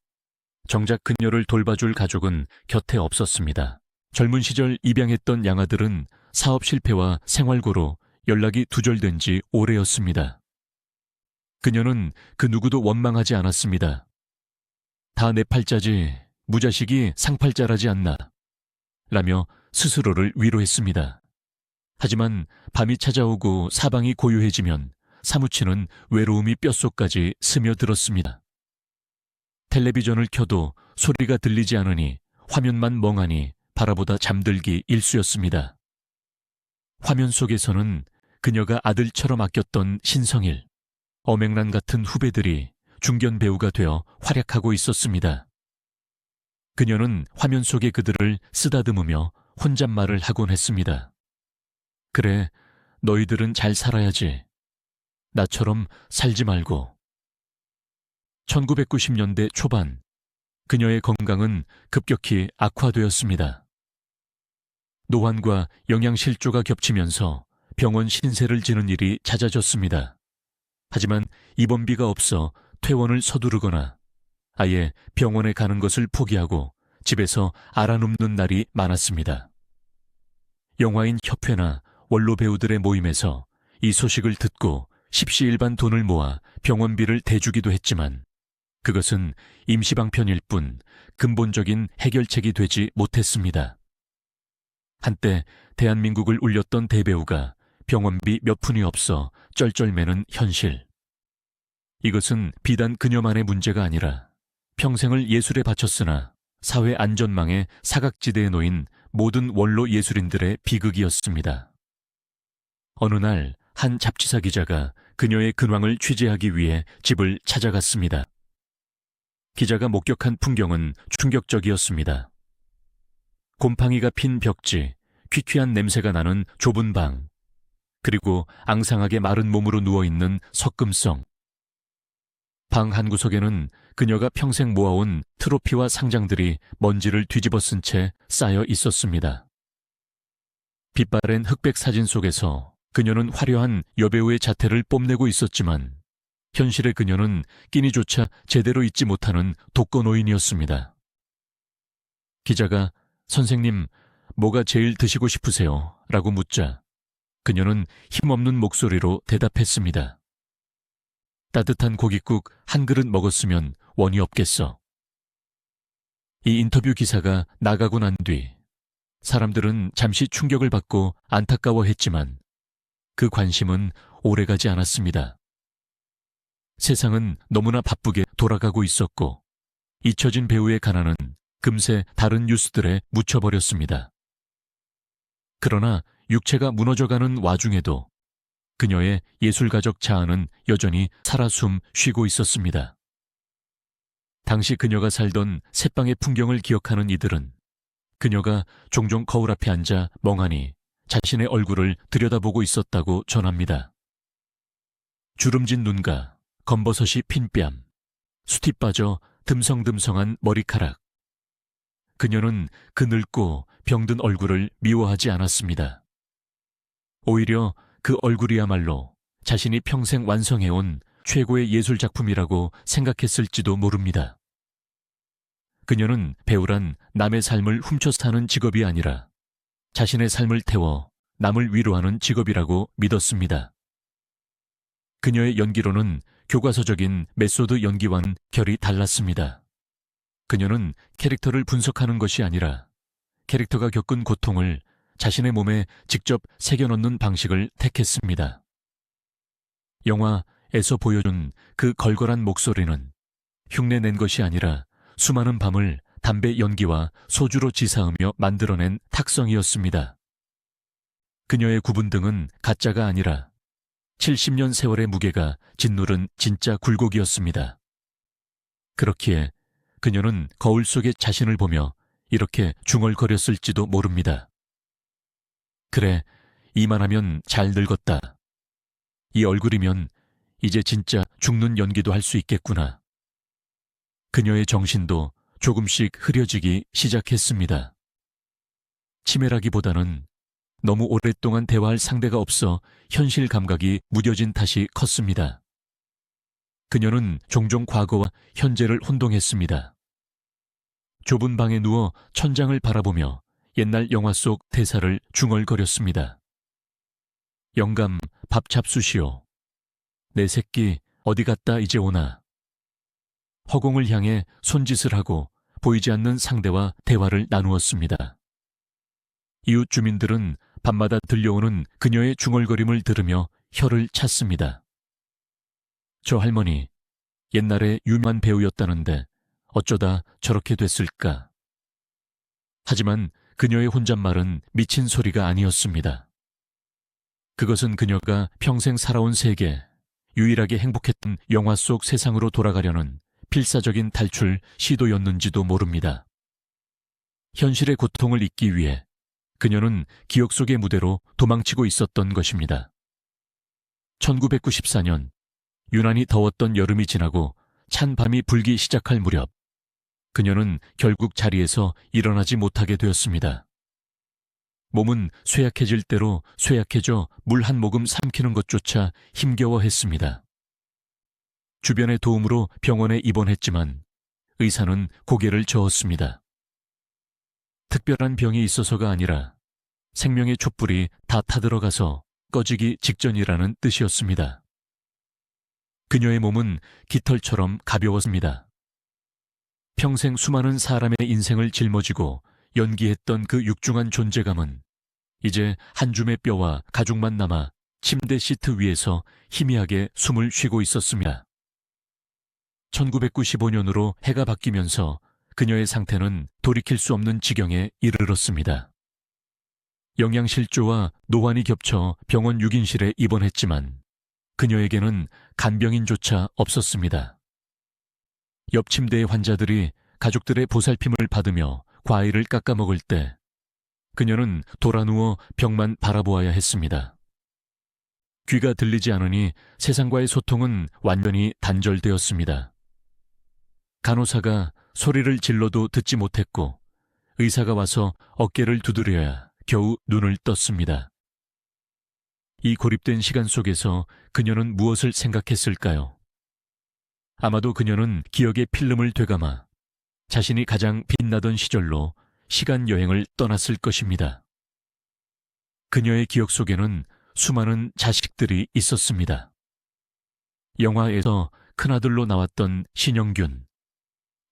정작 그녀를 돌봐줄 가족은 곁에 없었습니다. 젊은 시절 입양했던 양아들은 사업 실패와 생활고로 연락이 두절된 지 오래였습니다. 그녀는 그 누구도 원망하지 않았습니다. 다 내 팔자지 무자식이 상팔자라지 않나 라며 스스로를 위로했습니다. 하지만 밤이 찾아오고 사방이 고요해지면 사무치는 외로움이 뼛속까지 스며들었습니다. 텔레비전을 켜도 소리가 들리지 않으니 화면만 멍하니 바라보다 잠들기 일쑤였습니다. 화면 속에서는 그녀가 아들처럼 아꼈던 신성일, 어맹란 같은 후배들이 중견 배우가 되어 활약하고 있었습니다. 그녀는 화면 속의 그들을 쓰다듬으며 혼잣말을 하곤 했습니다. 그래, 너희들은 잘 살아야지. 나처럼 살지 말고. 1990년대 초반, 그녀의 건강은 급격히 악화되었습니다. 노환과 영양실조가 겹치면서 병원 신세를 지는 일이 잦아졌습니다. 하지만 입원비가 없어 퇴원을 서두르거나 아예 병원에 가는 것을 포기하고 집에서 알아눕는 날이 많았습니다. 영화인 협회나 원로 배우들의 모임에서 이 소식을 듣고 십시일반 돈을 모아 병원비를 대주기도 했지만 그것은 임시방편일 뿐 근본적인 해결책이 되지 못했습니다. 한때 대한민국을 울렸던 대배우가 병원비 몇 푼이 없어 쩔쩔매는 현실. 이것은 비단 그녀만의 문제가 아니라 평생을 예술에 바쳤으나 사회 안전망에 사각지대에 놓인 모든 원로 예술인들의 비극이었습니다. 어느 날 한 잡지사 기자가 그녀의 근황을 취재하기 위해 집을 찾아갔습니다. 기자가 목격한 풍경은 충격적이었습니다. 곰팡이가 핀 벽지, 퀴퀴한 냄새가 나는 좁은 방, 그리고 앙상하게 마른 몸으로 누워있는 석금성. 방 한 구석에는 그녀가 평생 모아온 트로피와 상장들이 먼지를 뒤집어 쓴 채 쌓여 있었습니다. 빛바랜 흑백 사진 속에서 그녀는 화려한 여배우의 자태를 뽐내고 있었지만 현실의 그녀는 끼니조차 제대로 잊지 못하는 독거노인이었습니다. 기자가 선생님, 뭐가 제일 드시고 싶으세요? 라고 묻자 그녀는 힘없는 목소리로 대답했습니다. 따뜻한 고깃국 한 그릇 먹었으면 원이 없겠어. 이 인터뷰 기사가 나가고 난 뒤 사람들은 잠시 충격을 받고 안타까워했지만 그 관심은 오래가지 않았습니다. 세상은 너무나 바쁘게 돌아가고 있었고 잊혀진 배우의 가난은 금세 다른 뉴스들에 묻혀버렸습니다. 그러나 육체가 무너져가는 와중에도 그녀의 예술가적 자아는 여전히 살아 숨 쉬고 있었습니다. 당시 그녀가 살던 새방의 풍경을 기억하는 이들은 그녀가 종종 거울 앞에 앉아 멍하니 자신의 얼굴을 들여다보고 있었다고 전합니다. 주름진 눈과 검버섯이 핀 뺨, 숱이 빠져 듬성듬성한 머리카락. 그녀는 그 늙고 병든 얼굴을 미워하지 않았습니다. 오히려 그 얼굴이야말로 자신이 평생 완성해온 최고의 예술작품이라고 생각했을지도 모릅니다. 그녀는 배우란 남의 삶을 훔쳐 사는 직업이 아니라 자신의 삶을 태워 남을 위로하는 직업이라고 믿었습니다. 그녀의 연기로는 교과서적인 메소드 연기와는 결이 달랐습니다. 그녀는 캐릭터를 분석하는 것이 아니라 캐릭터가 겪은 고통을 자신의 몸에 직접 새겨넣는 방식을 택했습니다. 영화에서 보여준 그 걸걸한 목소리는 흉내낸 것이 아니라 수많은 밤을 담배 연기와 소주로 지사하며 만들어낸 탁성이었습니다. 그녀의 구분 등은 가짜가 아니라 70년 세월의 무게가 짓누른 진짜 굴곡이었습니다. 그렇기에 그녀는 거울 속의 자신을 보며 이렇게 중얼거렸을지도 모릅니다. 그래, 이만하면 잘 늙었다. 이 얼굴이면 이제 진짜 죽는 연기도 할 수 있겠구나. 그녀의 정신도 조금씩 흐려지기 시작했습니다. 치매라기보다는 너무 오랫동안 대화할 상대가 없어 현실 감각이 무뎌진 탓이 컸습니다. 그녀는 종종 과거와 현재를 혼동했습니다. 좁은 방에 누워 천장을 바라보며 옛날 영화 속 대사를 중얼거렸습니다. 영감, 밥 잡수시오. 내 새끼 어디 갔다 이제 오나. 허공을 향해 손짓을 하고 보이지 않는 상대와 대화를 나누었습니다. 이웃 주민들은 밤마다 들려오는 그녀의 중얼거림을 들으며 혀를 찼습니다. 저 할머니, 옛날에 유명한 배우였다는데 어쩌다 저렇게 됐을까. 하지만 그녀의 혼잣말은 미친 소리가 아니었습니다. 그것은 그녀가 평생 살아온 세계, 유일하게 행복했던 영화 속 세상으로 돌아가려는 필사적인 탈출 시도였는지도 모릅니다. 현실의 고통을 잊기 위해 그녀는 기억 속의 무대로 도망치고 있었던 것입니다. 1994년, 유난히 더웠던 여름이 지나고 찬 밤이 불기 시작할 무렵, 그녀는 결국 자리에서 일어나지 못하게 되었습니다. 몸은 쇠약해질 대로 쇠약해져 물 한 모금 삼키는 것조차 힘겨워했습니다. 주변의 도움으로 병원에 입원했지만 의사는 고개를 저었습니다. 특별한 병이 있어서가 아니라 생명의 촛불이 다 타들어가서 꺼지기 직전이라는 뜻이었습니다. 그녀의 몸은 깃털처럼 가벼웠습니다. 평생 수많은 사람의 인생을 짊어지고 연기했던 그 육중한 존재감은 이제 한 줌의 뼈와 가죽만 남아 침대 시트 위에서 희미하게 숨을 쉬고 있었습니다. 1995년으로 해가 바뀌면서 그녀의 상태는 돌이킬 수 없는 지경에 이르렀습니다. 영양실조와 노환이 겹쳐 병원 6인실에 입원했지만 그녀에게는 간병인조차 없었습니다. 옆 침대의 환자들이 가족들의 보살핌을 받으며 과일을 깎아 먹을 때 그녀는 돌아누워 벽만 바라보아야 했습니다. 귀가 들리지 않으니 세상과의 소통은 완전히 단절되었습니다. 간호사가 소리를 질러도 듣지 못했고 의사가 와서 어깨를 두드려야 겨우 눈을 떴습니다. 이 고립된 시간 속에서 그녀는 무엇을 생각했을까요? 아마도 그녀는 기억의 필름을 되감아 자신이 가장 빛나던 시절로 시간 여행을 떠났을 것입니다. 그녀의 기억 속에는 수많은 자식들이 있었습니다. 영화에서 큰아들로 나왔던 신영균,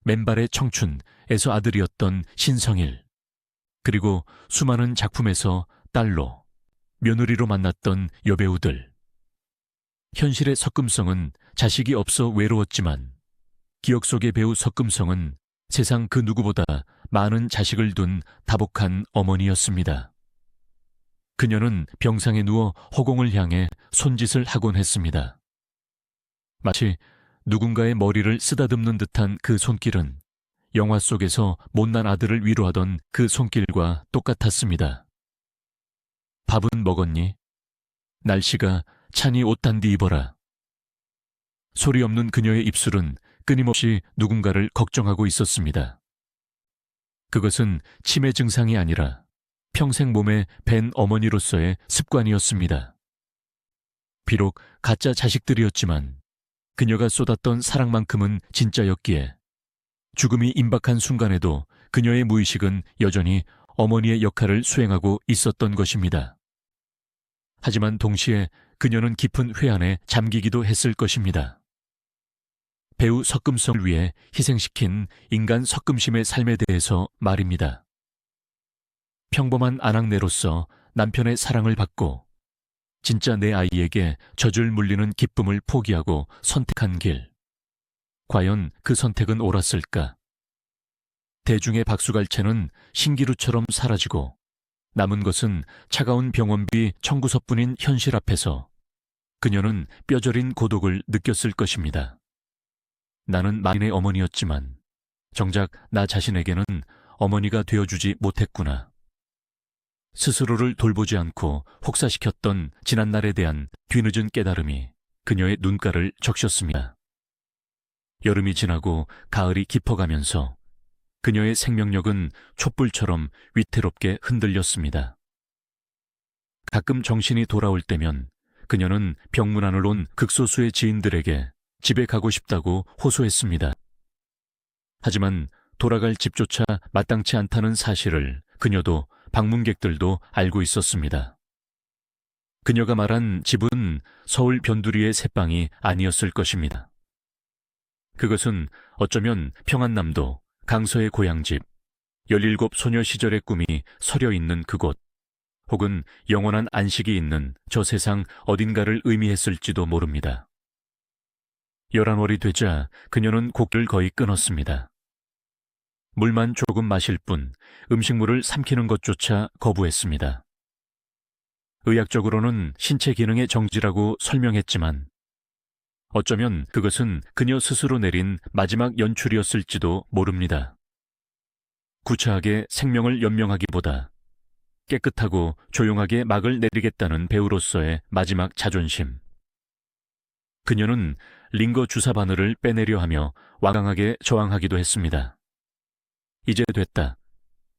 맨발의 청춘에서 아들이었던 신성일, 그리고 수많은 작품에서 딸로, 며느리로 만났던 여배우들. 현실의 석금성은 자식이 없어 외로웠지만 기억 속의 배우 석금성은 세상 그 누구보다 많은 자식을 둔 다복한 어머니였습니다. 그녀는 병상에 누워 허공을 향해 손짓을 하곤 했습니다. 마치 누군가의 머리를 쓰다듬는 듯한 그 손길은 영화 속에서 못난 아들을 위로하던 그 손길과 똑같았습니다. 밥은 먹었니? 날씨가 차니 옷 단디 입어라. 소리 없는 그녀의 입술은 끊임없이 누군가를 걱정하고 있었습니다. 그것은 치매 증상이 아니라 평생 몸에 밴 어머니로서의 습관이었습니다. 비록 가짜 자식들이었지만 그녀가 쏟았던 사랑만큼은 진짜였기에 죽음이 임박한 순간에도 그녀의 무의식은 여전히 어머니의 역할을 수행하고 있었던 것입니다. 하지만 동시에 그녀는 깊은 회한에 잠기기도 했을 것입니다. 배우 석금성을 위해 희생시킨 인간 석금심의 삶에 대해서 말입니다. 평범한 아낙네로서 남편의 사랑을 받고 진짜 내 아이에게 젖을 물리는 기쁨을 포기하고 선택한 길. 과연 그 선택은 옳았을까? 대중의 박수갈채는 신기루처럼 사라지고 남은 것은 차가운 병원비 청구서뿐인 현실 앞에서 그녀는 뼈저린 고독을 느꼈을 것입니다. 나는 마린의 어머니였지만 정작 나 자신에게는 어머니가 되어주지 못했구나. 스스로를 돌보지 않고 혹사시켰던 지난날에 대한 뒤늦은 깨달음이 그녀의 눈가를 적셨습니다. 여름이 지나고 가을이 깊어가면서 그녀의 생명력은 촛불처럼 위태롭게 흔들렸습니다. 가끔 정신이 돌아올 때면 그녀는 병문안을 온 극소수의 지인들에게 집에 가고 싶다고 호소했습니다. 하지만 돌아갈 집조차 마땅치 않다는 사실을 그녀도 방문객들도 알고 있었습니다. 그녀가 말한 집은 서울 변두리의 새방이 아니었을 것입니다. 그것은 어쩌면 평안남도 강서의 고향집, 17 소녀 시절의 꿈이 서려 있는 그곳, 혹은 영원한 안식이 있는 저 세상 어딘가를 의미했을지도 모릅니다. 11월이 되자 그녀는 곡을 거의 끊었습니다. 물만 조금 마실 뿐 음식물을 삼키는 것조차 거부했습니다. 의학적으로는 신체 기능의 정지라고 설명했지만 어쩌면 그것은 그녀 스스로 내린 마지막 연출이었을지도 모릅니다. 구차하게 생명을 연명하기보다 깨끗하고 조용하게 막을 내리겠다는 배우로서의 마지막 자존심. 그녀는 링거 주사 바늘을 빼내려 하며 완강하게 저항하기도 했습니다. 이제 됐다.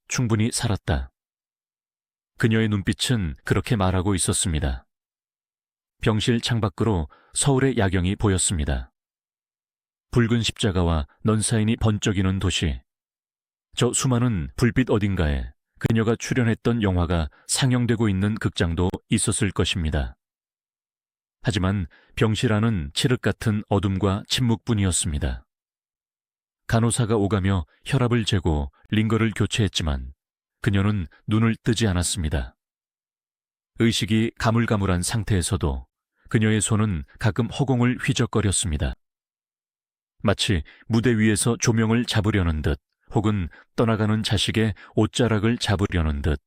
충분히 살았다. 그녀의 눈빛은 그렇게 말하고 있었습니다. 병실 창밖으로 서울의 야경이 보였습니다. 붉은 십자가와 넌사인이 번쩍이는 도시. 저 수많은 불빛 어딘가에 그녀가 출연했던 영화가 상영되고 있는 극장도 있었을 것입니다. 하지만 병실 안은 칠흑 같은 어둠과 침묵뿐이었습니다. 간호사가 오가며 혈압을 재고 링거를 교체했지만 그녀는 눈을 뜨지 않았습니다. 의식이 가물가물한 상태에서도 그녀의 손은 가끔 허공을 휘적거렸습니다. 마치 무대 위에서 조명을 잡으려는 듯 혹은 떠나가는 자식의 옷자락을 잡으려는 듯.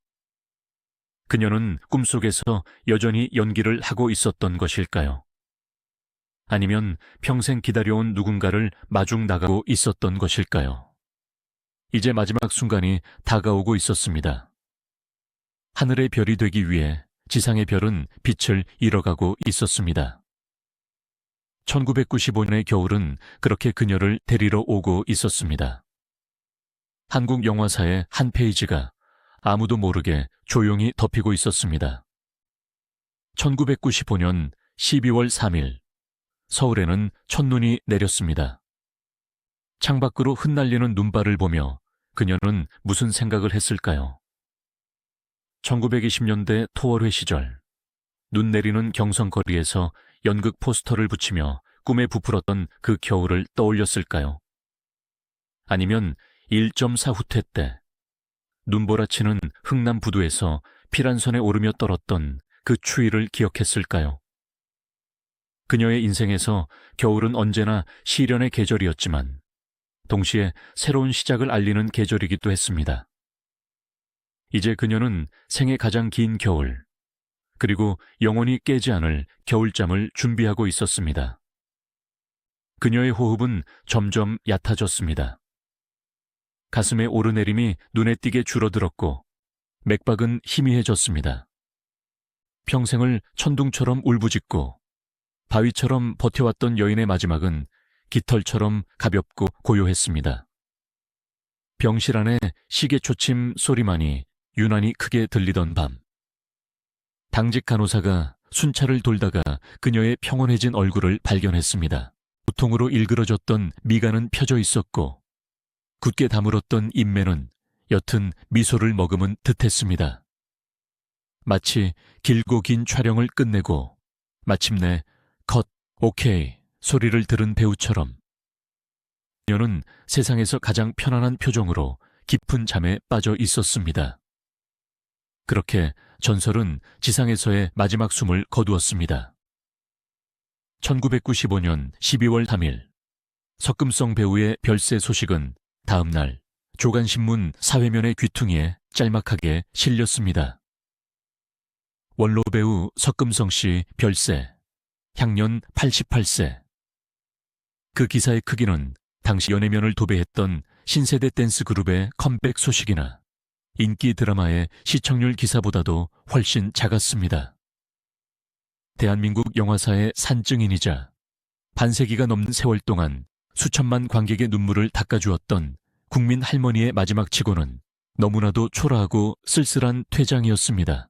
그녀는 꿈속에서 여전히 연기를 하고 있었던 것일까요? 아니면 평생 기다려온 누군가를 마중 나가고 있었던 것일까요? 이제 마지막 순간이 다가오고 있었습니다. 하늘의 별이 되기 위해 지상의 별은 빛을 잃어가고 있었습니다. 1995년의 겨울은 그렇게 그녀를 데리러 오고 있었습니다. 한국 영화사의 한 페이지가 아무도 모르게 조용히 덮이고 있었습니다. 1995년 12월 3일, 서울에는 첫눈이 내렸습니다. 창밖으로 흩날리는 눈발을 보며 그녀는 무슨 생각을 했을까요? 1920년대 토월회 시절, 눈 내리는 경성거리에서 연극 포스터를 붙이며 꿈에 부풀었던 그 겨울을 떠올렸을까요? 아니면 1.4 후퇴 때 눈보라치는 흥남 부두에서 피란선에 오르며 떨었던 그 추위를 기억했을까요? 그녀의 인생에서 겨울은 언제나 시련의 계절이었지만 동시에 새로운 시작을 알리는 계절이기도 했습니다. 이제 그녀는 생애 가장 긴 겨울, 그리고 영원히 깨지 않을 겨울잠을 준비하고 있었습니다. 그녀의 호흡은 점점 얕아졌습니다. 가슴의 오르내림이 눈에 띄게 줄어들었고 맥박은 희미해졌습니다. 평생을 천둥처럼 울부짖고 바위처럼 버텨왔던 여인의 마지막은 깃털처럼 가볍고 고요했습니다. 병실 안에 시계초침 소리만이 유난히 크게 들리던 밤, 당직 간호사가 순찰을 돌다가 그녀의 평온해진 얼굴을 발견했습니다. 고통으로 일그러졌던 미간은 펴져 있었고 굳게 다물었던 인매는 옅은 미소를 머금은 듯했습니다. 마치 길고 긴 촬영을 끝내고 마침내 컷, 오케이 소리를 들은 배우처럼 그녀는 세상에서 가장 편안한 표정으로 깊은 잠에 빠져 있었습니다. 그렇게 전설은 지상에서의 마지막 숨을 거두었습니다. 1995년 12월 3일, 석금성 배우의 별세 소식은 다음 날 조간신문 사회면의 귀퉁이에 짤막하게 실렸습니다. 원로 배우 석금성 씨 별세, 향년 88세. 그 기사의 크기는 당시 연예면을 도배했던 신세대 댄스 그룹의 컴백 소식이나 인기 드라마의 시청률 기사보다도 훨씬 작았습니다. 대한민국 영화사의 산증인이자 반세기가 넘는 세월 동안 수천만 관객의 눈물을 닦아주었던 국민 할머니의 마지막 치고는 너무나도 초라하고 쓸쓸한 퇴장이었습니다.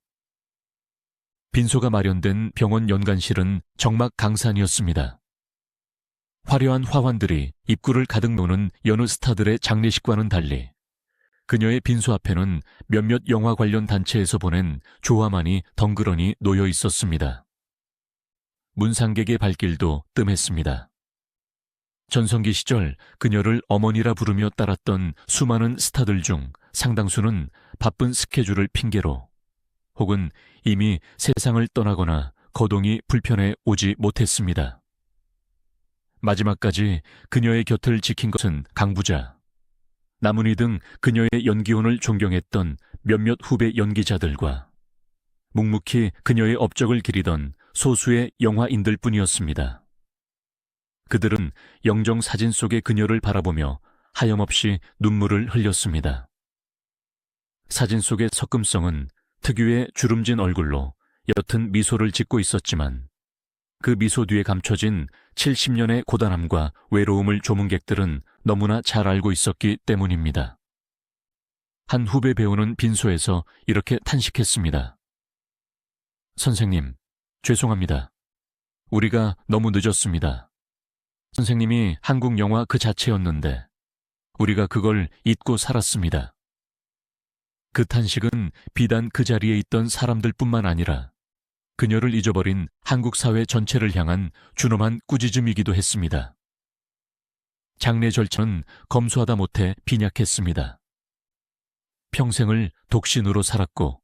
빈소가 마련된 병원 연간실은 정막 강산이었습니다. 화려한 화환들이 입구를 가득 노는 여느 스타들의 장례식과는 달리 그녀의 빈소 앞에는 몇몇 영화 관련 단체에서 보낸 조화만이 덩그러니 놓여 있었습니다. 문상객의 발길도 뜸했습니다. 전성기 시절 그녀를 어머니라 부르며 따랐던 수많은 스타들 중 상당수는 바쁜 스케줄을 핑계로 혹은 이미 세상을 떠나거나 거동이 불편해 오지 못했습니다. 마지막까지 그녀의 곁을 지킨 것은 강부자, 남은희 등 그녀의 연기혼을 존경했던 몇몇 후배 연기자들과 묵묵히 그녀의 업적을 기리던 소수의 영화인들 뿐이었습니다. 그들은 영정 사진 속의 그녀를 바라보며 하염없이 눈물을 흘렸습니다. 사진 속의 석금성은 특유의 주름진 얼굴로 옅은 미소를 짓고 있었지만 그 미소 뒤에 감춰진 70년의 고단함과 외로움을 조문객들은 너무나 잘 알고 있었기 때문입니다. 한 후배 배우는 빈소에서 이렇게 탄식했습니다. 선생님, 죄송합니다. 우리가 너무 늦었습니다. 선생님이 한국 영화 그 자체였는데 우리가 그걸 잊고 살았습니다. 그 탄식은 비단 그 자리에 있던 사람들뿐만 아니라 그녀를 잊어버린 한국 사회 전체를 향한 준엄한 꾸짖음이기도 했습니다. 장례 절차는 검소하다 못해 빈약했습니다. 평생을 독신으로 살았고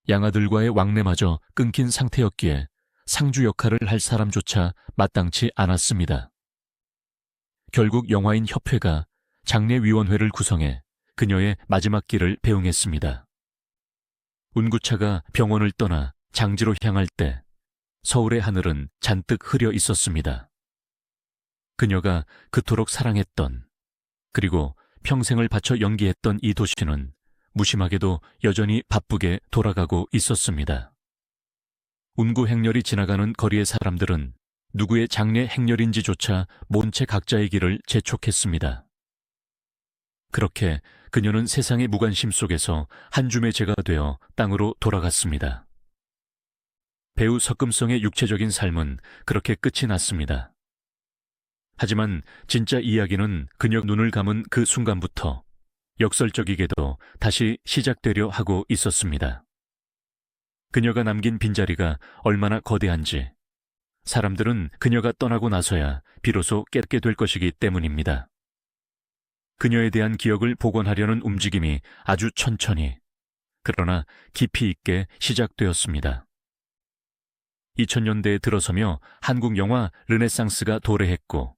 양아들과의 왕래마저 끊긴 상태였기에 상주 역할을 할 사람조차 마땅치 않았습니다. 결국 영화인 협회가 장례위원회를 구성해 그녀의 마지막 길을 배웅했습니다. 운구차가 병원을 떠나 장지로 향할 때 서울의 하늘은 잔뜩 흐려 있었습니다. 그녀가 그토록 사랑했던 그리고 평생을 바쳐 연기했던 이 도시는 무심하게도 여전히 바쁘게 돌아가고 있었습니다. 운구 행렬이 지나가는 거리의 사람들은 누구의 장례 행렬인지조차 모른 채 각자의 길을 재촉했습니다. 그렇게 그녀는 세상의 무관심 속에서 한 줌의 재가 되어 땅으로 돌아갔습니다. 배우 석금성의 육체적인 삶은 그렇게 끝이 났습니다. 하지만 진짜 이야기는 그녀 눈을 감은 그 순간부터 역설적이게도 다시 시작되려 하고 있었습니다. 그녀가 남긴 빈자리가 얼마나 거대한지 사람들은 그녀가 떠나고 나서야 비로소 깨닫게 될 것이기 때문입니다. 그녀에 대한 기억을 복원하려는 움직임이 아주 천천히 그러나 깊이 있게 시작되었습니다. 2000년대에 들어서며 한국 영화 르네상스가 도래했고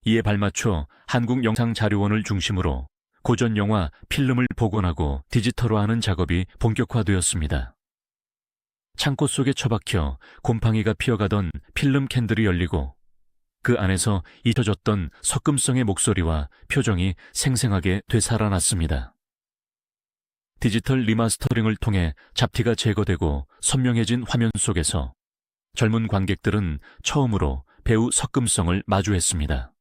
이에 발맞춰 한국영상자료원을 중심으로 고전 영화 필름을 복원하고 디지털화하는 작업이 본격화되었습니다. 창고 속에 처박혀 곰팡이가 피어가던 필름 캔들이 열리고 그 안에서 잊혀졌던 석금성의 목소리와 표정이 생생하게 되살아났습니다. 디지털 리마스터링을 통해 잡티가 제거되고 선명해진 화면 속에서 젊은 관객들은 처음으로 배우 석금성을 마주했습니다.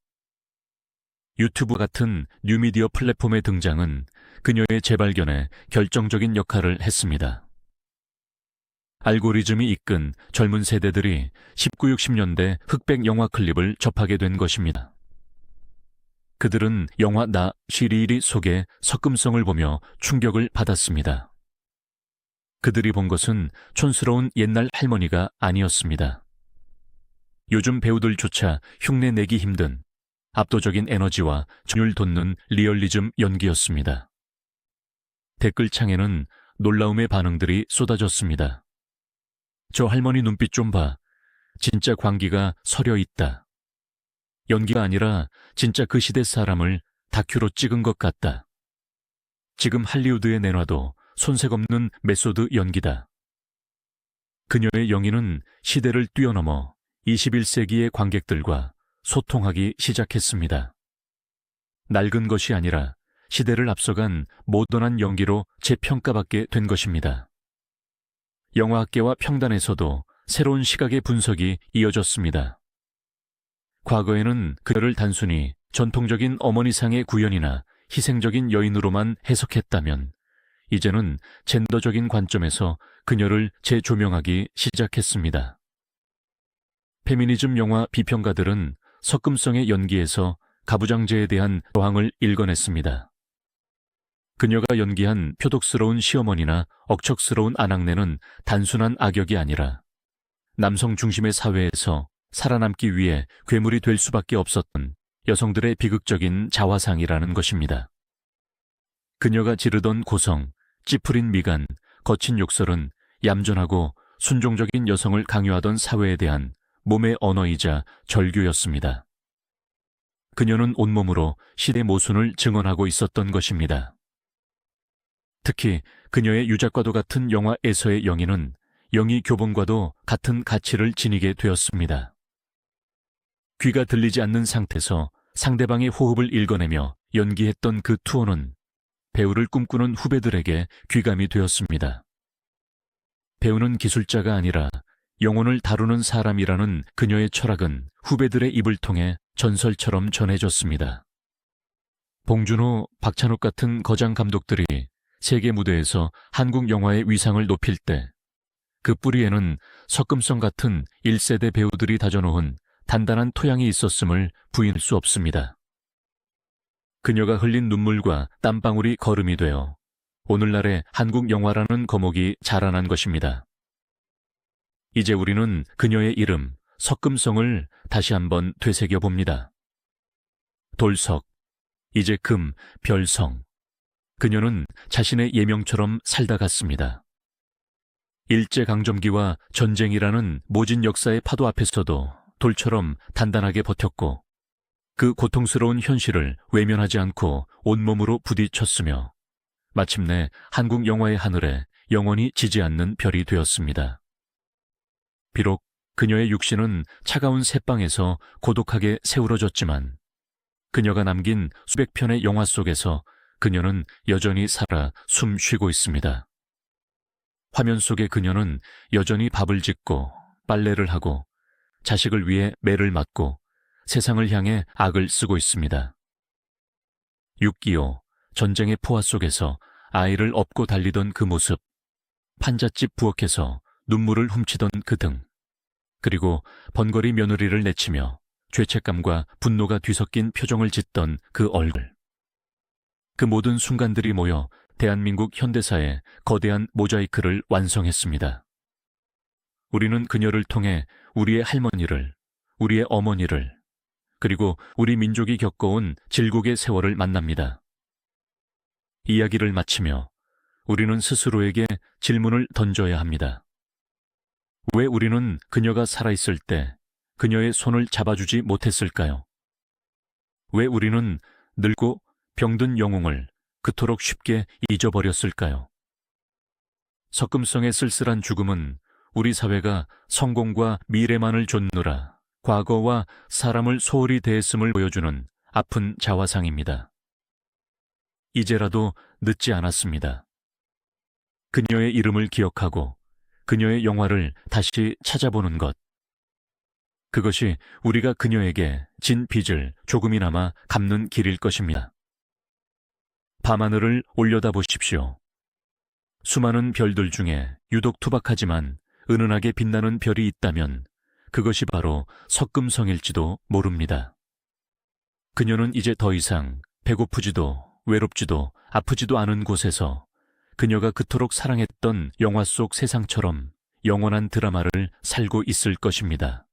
유튜브 같은 뉴미디어 플랫폼의 등장은 그녀의 재발견에 결정적인 역할을 했습니다. 알고리즘이 이끈 젊은 세대들이 19, 60년대 흑백 영화 클립을 접하게 된 것입니다. 그들은 영화 나 시리리 속의 석금성을 보며 충격을 받았습니다. 그들이 본 것은 촌스러운 옛날 할머니가 아니었습니다. 요즘 배우들조차 흉내내기 힘든 압도적인 에너지와 전율 돋는 리얼리즘 연기였습니다. 댓글창에는 놀라움의 반응들이 쏟아졌습니다. 저 할머니 눈빛 좀 봐. 진짜 광기가 서려 있다. 연기가 아니라 진짜 그 시대 사람을 다큐로 찍은 것 같다. 지금 할리우드에 내놔도 손색 없는 메소드 연기다. 그녀의 영인은 시대를 뛰어넘어 21세기의 관객들과 소통하기 시작했습니다. 낡은 것이 아니라 시대를 앞서간 모던한 연기로 재평가받게 된 것입니다. 영화학계와 평단에서도 새로운 시각의 분석이 이어졌습니다. 과거에는 그녀를 단순히 전통적인 어머니상의 구연이나 희생적인 여인으로만 해석했다면 이제는 젠더적인 관점에서 그녀를 재조명하기 시작했습니다. 페미니즘 영화 비평가들은 석금성의 연기에서 가부장제에 대한 저항을 일궈냈습니다. 그녀가 연기한 표독스러운 시어머니나 억척스러운 아낙네는 단순한 악역이 아니라 남성 중심의 사회에서 살아남기 위해 괴물이 될 수밖에 없었던 여성들의 비극적인 자화상이라는 것입니다. 그녀가 지르던 고성, 찌푸린 미간, 거친 욕설은 얌전하고 순종적인 여성을 강요하던 사회에 대한 몸의 언어이자 절규였습니다. 그녀는 온몸으로 시대 모순을 증언하고 있었던 것입니다. 특히 그녀의 유작과도 같은 영화에서의 영희는 영희 교본과도 같은 가치를 지니게 되었습니다. 귀가 들리지 않는 상태에서 상대방의 호흡을 읽어내며 연기했던 그 투혼은 배우를 꿈꾸는 후배들에게 귀감이 되었습니다. 배우는 기술자가 아니라 영혼을 다루는 사람이라는 그녀의 철학은 후배들의 입을 통해 전설처럼 전해졌습니다. 봉준호, 박찬욱 같은 거장 감독들이 세계 무대에서 한국 영화의 위상을 높일 때 그 뿌리에는 석금성 같은 1세대 배우들이 다져놓은 단단한 토양이 있었음을 부인할 수 없습니다. 그녀가 흘린 눈물과 땀방울이 거름이 되어 오늘날의 한국 영화라는 거목이 자라난 것입니다. 이제 우리는 그녀의 이름, 석금성을 다시 한번 되새겨 봅니다. 돌석, 이제 금, 별성. 그녀는 자신의 예명처럼 살다 갔습니다. 일제강점기와 전쟁이라는 모진 역사의 파도 앞에서도 돌처럼 단단하게 버텼고 그 고통스러운 현실을 외면하지 않고 온몸으로 부딪혔으며 마침내 한국 영화의 하늘에 영원히 지지 않는 별이 되었습니다. 비록 그녀의 육신은 차가운 새방에서 고독하게 세우러졌지만 그녀가 남긴 수백 편의 영화 속에서 그녀는 여전히 살아 숨 쉬고 있습니다. 화면 속의 그녀는 여전히 밥을 짓고 빨래를 하고 자식을 위해 매를 맞고 세상을 향해 악을 쓰고 있습니다. 6.25 전쟁의 포화 속에서 아이를 업고 달리던 그 모습, 판잣집 부엌에서 눈물을 훔치던 그 등, 그리고 번거리 며느리를 내치며 죄책감과 분노가 뒤섞인 표정을 짓던 그 얼굴. 그 모든 순간들이 모여 대한민국 현대사에 거대한 모자이크를 완성했습니다. 우리는 그녀를 통해 우리의 할머니를, 우리의 어머니를, 그리고 우리 민족이 겪어온 질곡의 세월을 만납니다. 이야기를 마치며 우리는 스스로에게 질문을 던져야 합니다. 왜 우리는 그녀가 살아있을 때 그녀의 손을 잡아주지 못했을까요? 왜 우리는 늙고 병든 영웅을 그토록 쉽게 잊어버렸을까요? 석금성의 쓸쓸한 죽음은 우리 사회가 성공과 미래만을 좇느라 과거와 사람을 소홀히 대했음을 보여주는 아픈 자화상입니다. 이제라도 늦지 않았습니다. 그녀의 이름을 기억하고 그녀의 영화를 다시 찾아보는 것. 그것이 우리가 그녀에게 진 빚을 조금이나마 갚는 길일 것입니다. 밤하늘을 올려다보십시오. 수많은 별들 중에 유독 투박하지만 은은하게 빛나는 별이 있다면 그것이 바로 석금성일지도 모릅니다. 그녀는 이제 더 이상 배고프지도 외롭지도 아프지도 않은 곳에서 그녀가 그토록 사랑했던 영화 속 세상처럼 영원한 드라마를 살고 있을 것입니다.